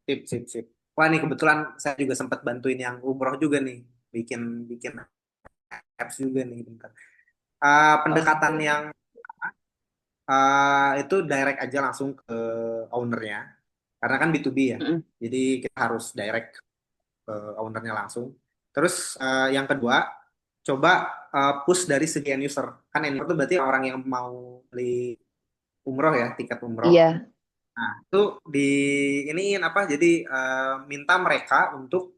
sip, sip, sip. Wah, nih kebetulan saya juga sempat bantuin yang umroh juga nih, bikin bikin apps juga nih, bentar. Oh, Pendekatan yang itu direct aja langsung ke ownernya, karena kan B2B ya, mm-mm. jadi kita harus direct ke ownernya langsung. Terus yang kedua, coba push dari segi end user. Kan end user itu berarti orang yang mau beli umroh ya, tiket umroh. Iya, Nah, itu di iniin apa? Jadi minta mereka untuk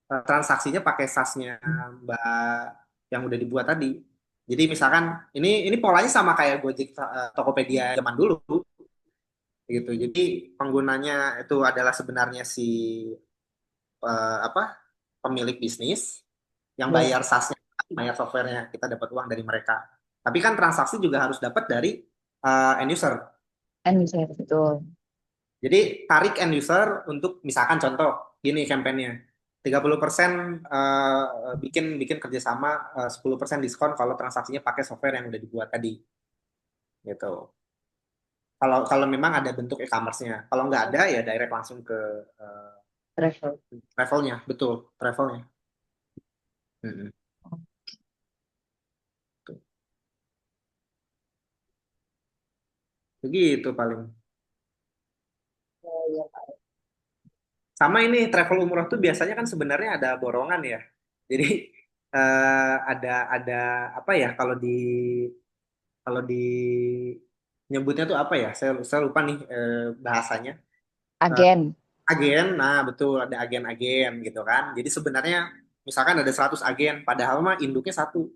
transaksinya pakai SAS-nya Mbak yang udah dibuat tadi. Jadi misalkan ini polanya sama kayak Gojek, Tokopedia zaman dulu gitu. Jadi penggunanya itu adalah sebenarnya si apa pemilik bisnis yang iya. bayar SAS-nya, bayar softwarenya, kita dapat uang dari mereka. Tapi kan transaksi juga harus dapat dari end user. End user, betul. Jadi tarik end user untuk misalkan contoh gini kampanyenya 30% bikin bikin kerjasama, 10% diskon kalau transaksinya pakai software yang udah dibuat tadi gitu. Kalau kalau memang ada bentuk e-commerce-nya. Kalau nggak ada ya direct langsung ke eh, Travel. travelnya, betul travelnya. Mm-mm. Tuh. Begitu paling. Oh, iya, Kak. Sama ini travel umroh tuh biasanya kan sebenarnya ada borongan ya. Jadi ada apa ya kalau di nyebutnya tuh apa ya? Saya lupa nih bahasanya. Eh, Agen. agen, nah betul ada agen-agen gitu kan. Jadi sebenarnya misalkan ada 100 agen, padahal mah induknya satu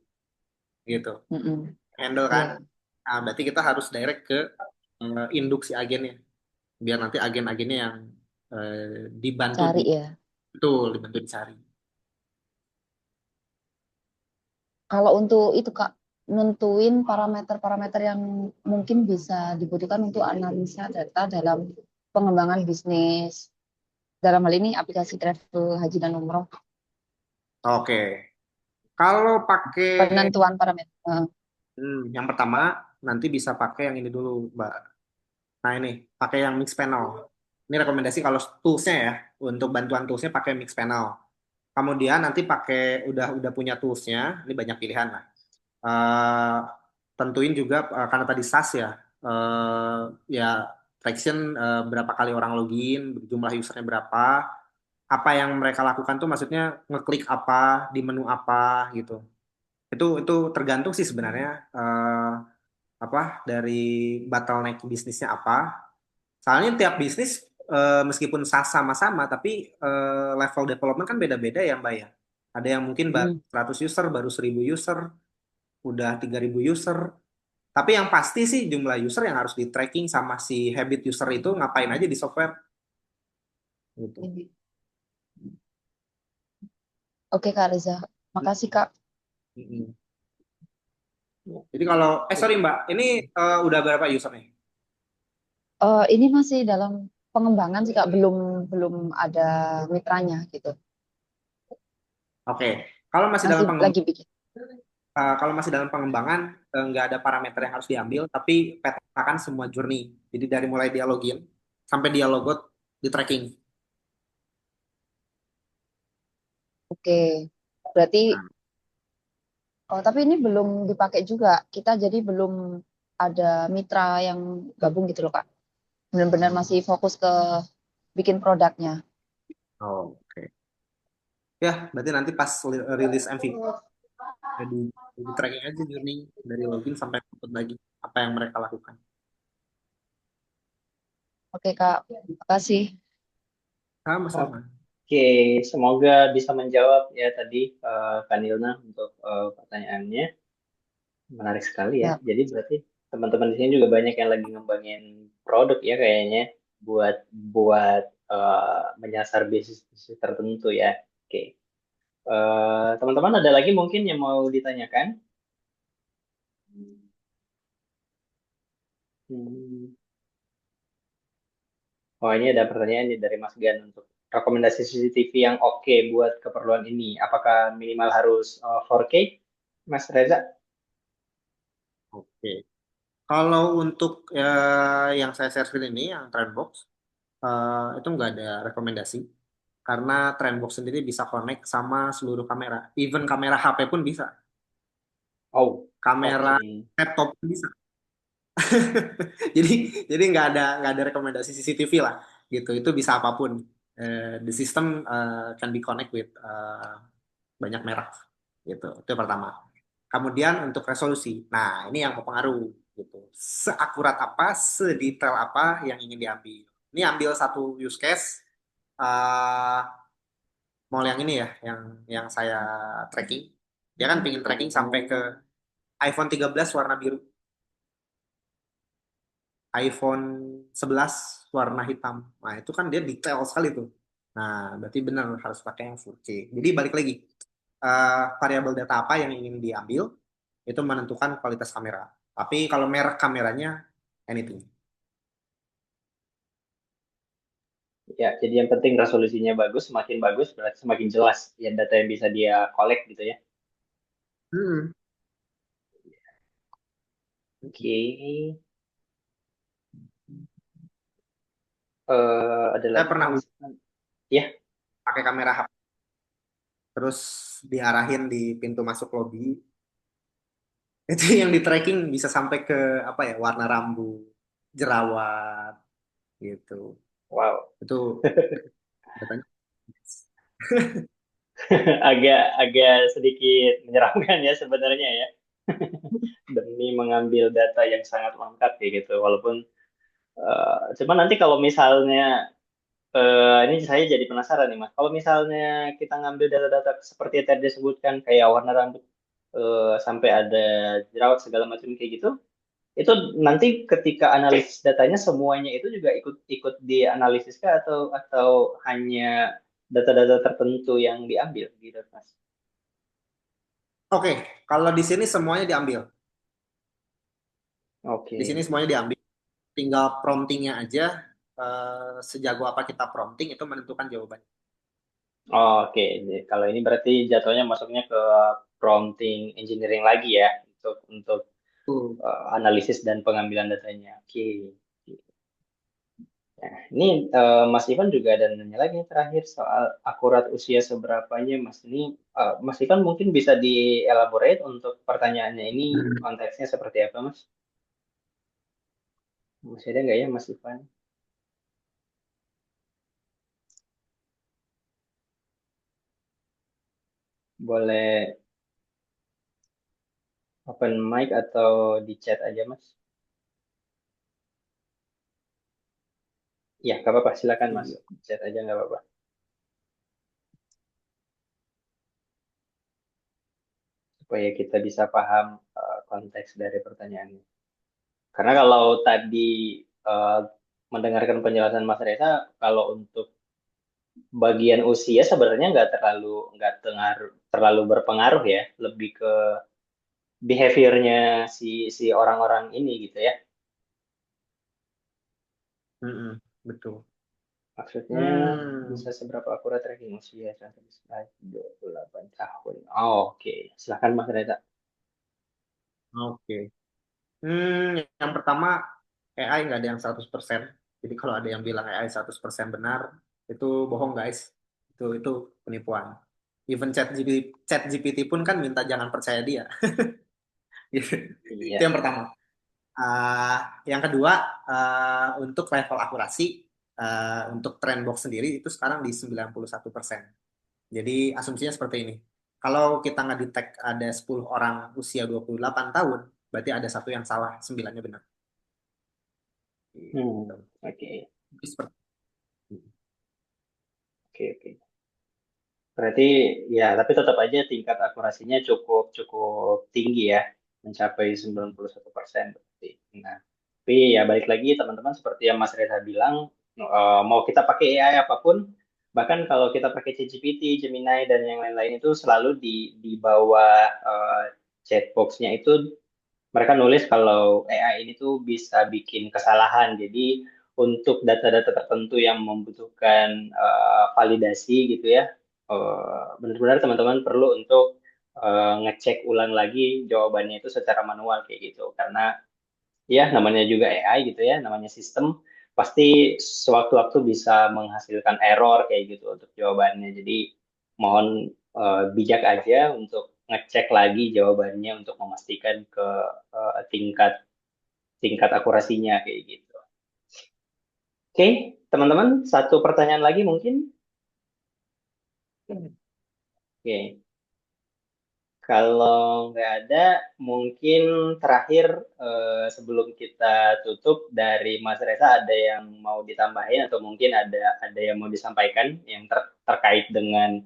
gitu. Mm-mm. Handle kan. Iya, Nah, berarti kita harus direct ke induk si agennya. Biar nanti agen-agennya yang dibantu cari di ya. betul dibantu dicari. Kalau untuk itu Kak, nentuin parameter-parameter yang mungkin bisa dibutuhkan untuk analisa data dalam pengembangan bisnis. Dalam hal ini aplikasi travel haji dan umroh. Oke. Kalau pakai penentuan parameter. yang pertama nanti bisa pakai yang ini dulu, Mbak. Nah ini pakai yang mix panel. Ini rekomendasi kalau toolsnya ya, untuk bantuan toolsnya pakai mix panel. Kemudian nanti pakai udah punya toolsnya, ini banyak pilihan lah. Eh, tentuin juga karena tadi SaaS ya, ya traction berapa kali orang login, jumlah usernya berapa, apa yang mereka lakukan tuh maksudnya ngeklik apa di menu apa gitu. Itu tergantung sih sebenarnya apa dari bottleneck bisnisnya apa. Soalnya tiap bisnis meskipun SaaS sama-sama tapi level development kan beda-beda ya Mbak ya. Ada yang mungkin baru 100 user, baru 1000 user, udah 3000 user. Tapi yang pasti sih jumlah user yang harus di tracking sama si habit user itu ngapain aja di software gitu. Oke Kak Reza, makasih Kak. Mm-mm. Jadi kalau sorry Mbak, ini udah berapa user nih? Ini masih dalam pengembangan sih Kak, belum belum ada mitranya gitu. Oke, kalau masih Masih dalam lagi bikin. kalau masih dalam pengembangan nggak ada parameter yang harus diambil, tapi petakan semua journey. Jadi dari mulai dia login sampai dia logout di tracking. Oke, berarti Nah, tapi ini belum dipakai juga. Kita jadi belum ada mitra yang gabung gitu loh Kak. Benar-benar masih fokus ke bikin produknya. oke. Ya, berarti nanti pas rilis MVP jadi di tracking aja journey dari login sampai output lagi apa yang mereka lakukan. Oke Kak, makasih. Sama-sama. Oke, semoga bisa menjawab ya tadi Kak Nilna untuk pertanyaannya. Menarik sekali ya. Ya, Jadi berarti teman-teman di sini juga banyak yang lagi ngembangin produk ya kayaknya buat buat menyasar bisnis tertentu ya. Oke. Teman-teman ada lagi mungkin yang mau ditanyakan? Hmm. Oh, ini ada pertanyaan nih dari Mas Gan untuk rekomendasi CCTV yang oke buat keperluan ini. Apakah minimal harus 4K, Mas Reza? Oke. Kalau untuk yang saya share screen ini, yang Trendbox, itu nggak ada rekomendasi. Karena Trendbox sendiri bisa connect sama seluruh kamera. Even kamera HP pun bisa. Oh, Kamera oke. laptop pun bisa. Jadi nggak ada rekomendasi CCTV lah gitu. Itu bisa apapun. The system can be connect with banyak merek gitu. Itu yang pertama. Kemudian untuk resolusi. Nah, ini yang berpengaruh gitu. Seakurat apa, sedetail apa yang ingin diambil. Ini ambil satu use case uh, mall yang ini ya, yang saya tracking. Dia kan pingin tracking sampai ke iPhone 13 warna biru, iPhone 11 warna hitam. Nah, itu kan dia detail sekali tuh. Nah, berarti benar harus pakai yang 4K. Jadi balik lagi, variabel data apa yang ingin diambil, itu menentukan kualitas kamera. Tapi kalau merek kameranya, anything. Ya, jadi yang penting resolusinya bagus, berarti semakin jelas ya data yang bisa dia collect gitu ya. Hmm. Oke. Ada Saya lagi pernah Mas? Ya, pakai kamera HP, terus diarahin di pintu masuk lobi. Itu yang di tracking bisa sampai ke apa ya, warna rambut, jerawat, gitu. wow. Itu datanya. Agak sedikit menyeramkan ya sebenarnya ya. Demi mengambil data yang sangat lengkap kayak gitu. Walaupun cuman nanti kalau misalnya ini saya jadi penasaran nih Mas. Kalau misalnya kita ngambil data-data seperti yang tadi disebutkan kayak warna rambut sampai ada jerawat segala macam kayak gitu, itu nanti ketika analisis datanya semuanya itu juga ikut ikut dianalisis kah atau hanya data-data tertentu yang diambil gitu Mas? Oke, kalau di sini semuanya diambil. Di sini Oke. semuanya diambil. Tinggal promptingnya aja. Sejago apa kita prompting itu menentukan jawabannya. Oke. Kalau ini berarti jatuhnya masuknya ke prompting engineering lagi ya untuk Tuh. analisis dan pengambilan datanya. Oke. Nah, ini Mas Ivan juga ada nanya lagi terakhir soal akurat usia seberapanya Mas. Ini Mas Ivan mungkin bisa dielaborate untuk pertanyaannya ini konteksnya seperti apa Mas? Masih ada nggak ya Mas Ivan? Boleh open mic atau di chat aja Mas? Ya, nggak apa-apa. Silakan Mas. Di chat aja nggak apa-apa. Supaya kita bisa paham konteks dari pertanyaannya. Karena kalau tadi eh, mendengarkan penjelasan Mas Reza, kalau untuk bagian usia sebenarnya nggak terlalu berpengaruh ya, lebih ke behaviornya si orang-orang ini gitu ya. Mm-mm, betul. Maksudnya Hmm, bisa seberapa akurat tracking usia sampai 28 tahun. Oh, oke, silakan Mas Reza. oke. Yang pertama, AI nggak ada yang 100%. Jadi kalau ada yang bilang AI 100% benar, itu bohong guys. Itu penipuan. Even ChatGPT pun kan minta jangan percaya dia. Itu Iya. yang pertama. Yang kedua, untuk level akurasi, untuk Trendbox sendiri itu sekarang di 91%. Jadi asumsinya seperti ini. Kalau kita ngedetek ada 10 orang usia 28 tahun, berarti ada satu yang salah, 9-nya benar. Gitu. Oke, Jadi seperti oke, oke. Berarti ya, tapi tetap aja tingkat akurasinya cukup cukup tinggi ya, mencapai 91% berarti. Nah, tapi ya balik lagi teman-teman seperti yang Mas Reza bilang, mau kita pakai AI apapun, bahkan kalau kita pakai ChatGPT, Gemini dan yang lain-lain itu selalu di bawah chatbox-nya itu mereka nulis kalau AI ini tuh bisa bikin kesalahan. Jadi untuk data-data tertentu yang membutuhkan validasi gitu ya, benar-benar teman-teman perlu untuk ngecek ulang lagi jawabannya itu secara manual kayak gitu. Karena ya namanya juga AI gitu ya, namanya sistem pasti sewaktu-waktu bisa menghasilkan error kayak gitu untuk jawabannya. Jadi mohon bijak aja untuk ngecek lagi jawabannya untuk memastikan ke tingkat tingkat akurasinya kayak gitu. Oke, teman-teman, satu pertanyaan lagi mungkin. Oke, kalau nggak ada, mungkin terakhir sebelum kita tutup dari Mas Reza ada yang mau ditambahin atau mungkin ada yang mau disampaikan yang terkait dengan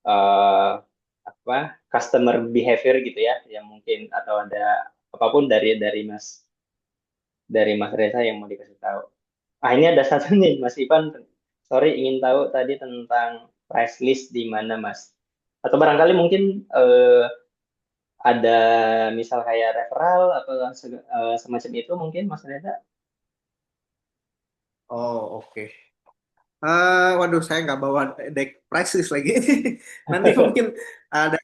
eh, apa customer behavior gitu ya, yang mungkin atau ada apapun dari Mas Reza yang mau dikasih tahu. Ah, ini ada satu nih, Mas Ivan. Sorry, ingin tahu tadi tentang price list di mana, Mas? Atau barangkali mungkin ada misal kayak referral atau semacam itu mungkin, Mas Reza? oh, oke. Waduh, saya nggak bawa deck price list lagi. Nanti mungkin ada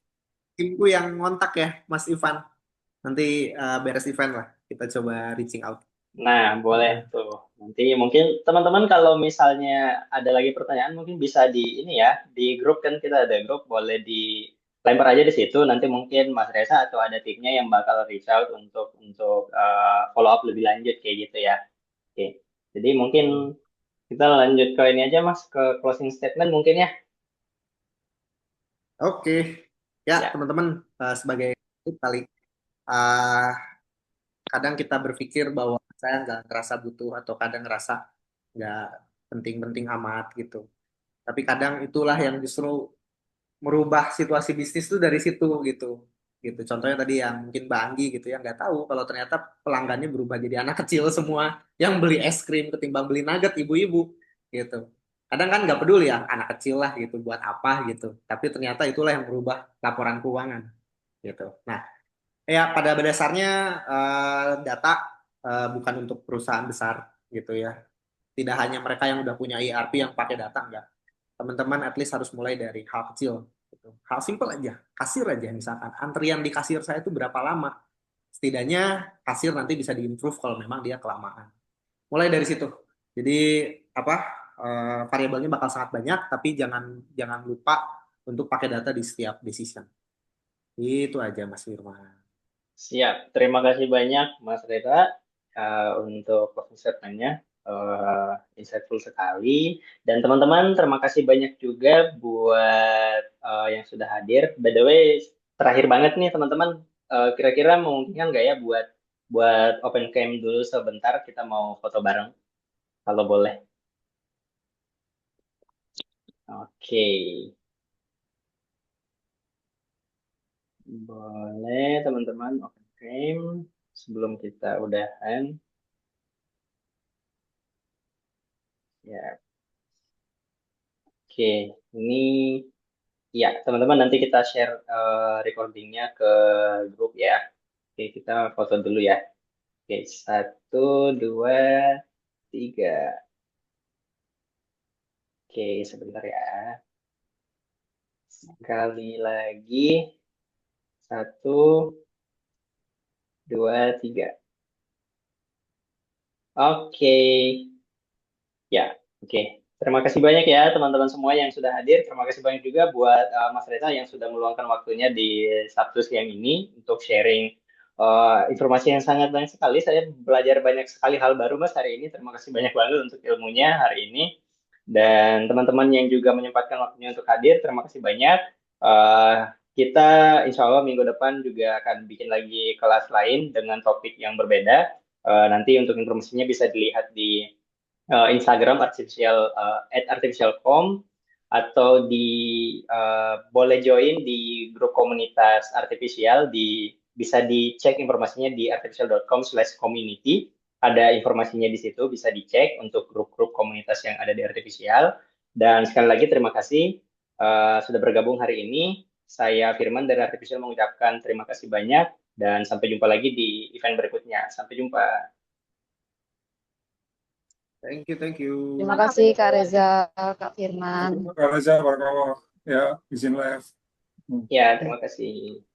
timku yang ngontak ya, Mas Ivan. Nanti beres event lah, kita coba reaching out. Nah, boleh Heeh. tuh. Nanti mungkin teman-teman kalau misalnya ada lagi pertanyaan mungkin bisa di ini ya, di grup kan kita ada grup, boleh dilempar aja di situ. Nanti mungkin Mas Reza atau ada timnya yang bakal reach out untuk follow up lebih lanjut kayak gitu ya. Oke. Jadi mungkin kita lanjut ke ini aja Mas, ke closing statement mungkin ya. Oke, ya Ya. teman-teman, sebagai kali uh, kadang kita berpikir bahwa saya nggak ngerasa butuh atau kadang ngerasa nggak penting-penting amat gitu. Tapi kadang itulah yang justru merubah situasi bisnis tuh dari situ gitu. Gitu. Contohnya tadi yang mungkin Mbak Anggi gitu yang nggak tahu kalau ternyata pelanggannya berubah jadi anak kecil semua yang beli es krim ketimbang beli nugget ibu-ibu gitu. Kadang kan nggak peduli ya anak kecil lah gitu buat apa gitu. Tapi ternyata itulah yang merubah laporan keuangan gitu. Nah, ya pada dasarnya data bukan untuk perusahaan besar gitu ya. Tidak hanya mereka yang udah punya ERP yang pakai data enggak. teman-teman at least harus mulai dari hal kecil. Gitu. Hal simple aja, kasir aja misalkan. Antrian di kasir saya itu berapa lama? Setidaknya kasir nanti bisa diimprove kalau memang dia kelamaan. Mulai dari situ. Jadi apa variabelnya bakal sangat banyak, tapi jangan lupa untuk pakai data di setiap decision. Itu aja Mas Firman. Siap, terima kasih banyak Mas Reza untuk closing statement-nya. Insightful sekali. Dan teman-teman, terima kasih banyak juga buat yang sudah hadir. By the way, terakhir banget nih teman-teman, kira-kira memungkinkan nggak ya buat open cam dulu sebentar, kita mau foto bareng, kalau boleh. Oke, boleh teman-teman open cam sebelum kita udahan. Ya, oke, ini ya teman-teman nanti kita share recordingnya ke grup ya. Oke, kita foto dulu ya. Oke, 1, 2, 3. Oke, sebentar ya. Sekali lagi. 1, 2, 3. Oke. Ya, oke. Terima kasih banyak ya teman-teman semua yang sudah hadir. Terima kasih banyak juga buat Mas Reza yang sudah meluangkan waktunya di Sabtu siang ini untuk sharing informasi yang sangat banyak sekali. Saya belajar banyak sekali hal baru Mas hari ini. Terima kasih banyak banget untuk ilmunya hari ini. Dan teman-teman yang juga menyempatkan waktunya untuk hadir, terima kasih banyak. Eh, kita insya Allah minggu depan juga akan bikin lagi kelas lain dengan topik yang berbeda. Nanti untuk informasinya bisa dilihat di Instagram @artificial.com atau boleh join di grup komunitas artificial bisa dicek informasinya di artificial.com/community. Ada informasinya di situ, bisa dicek untuk grup-grup komunitas yang ada di artificial. Dan sekali lagi terima kasih sudah bergabung hari ini. Saya Firman dari Artificial mengucapkan terima kasih banyak dan sampai jumpa lagi di event berikutnya. Sampai jumpa. Thank you. Terima kasih Kak Reza, Kak Firman. Terima kasih, Pak Reza, ya, izin live. Ya, terima kasih.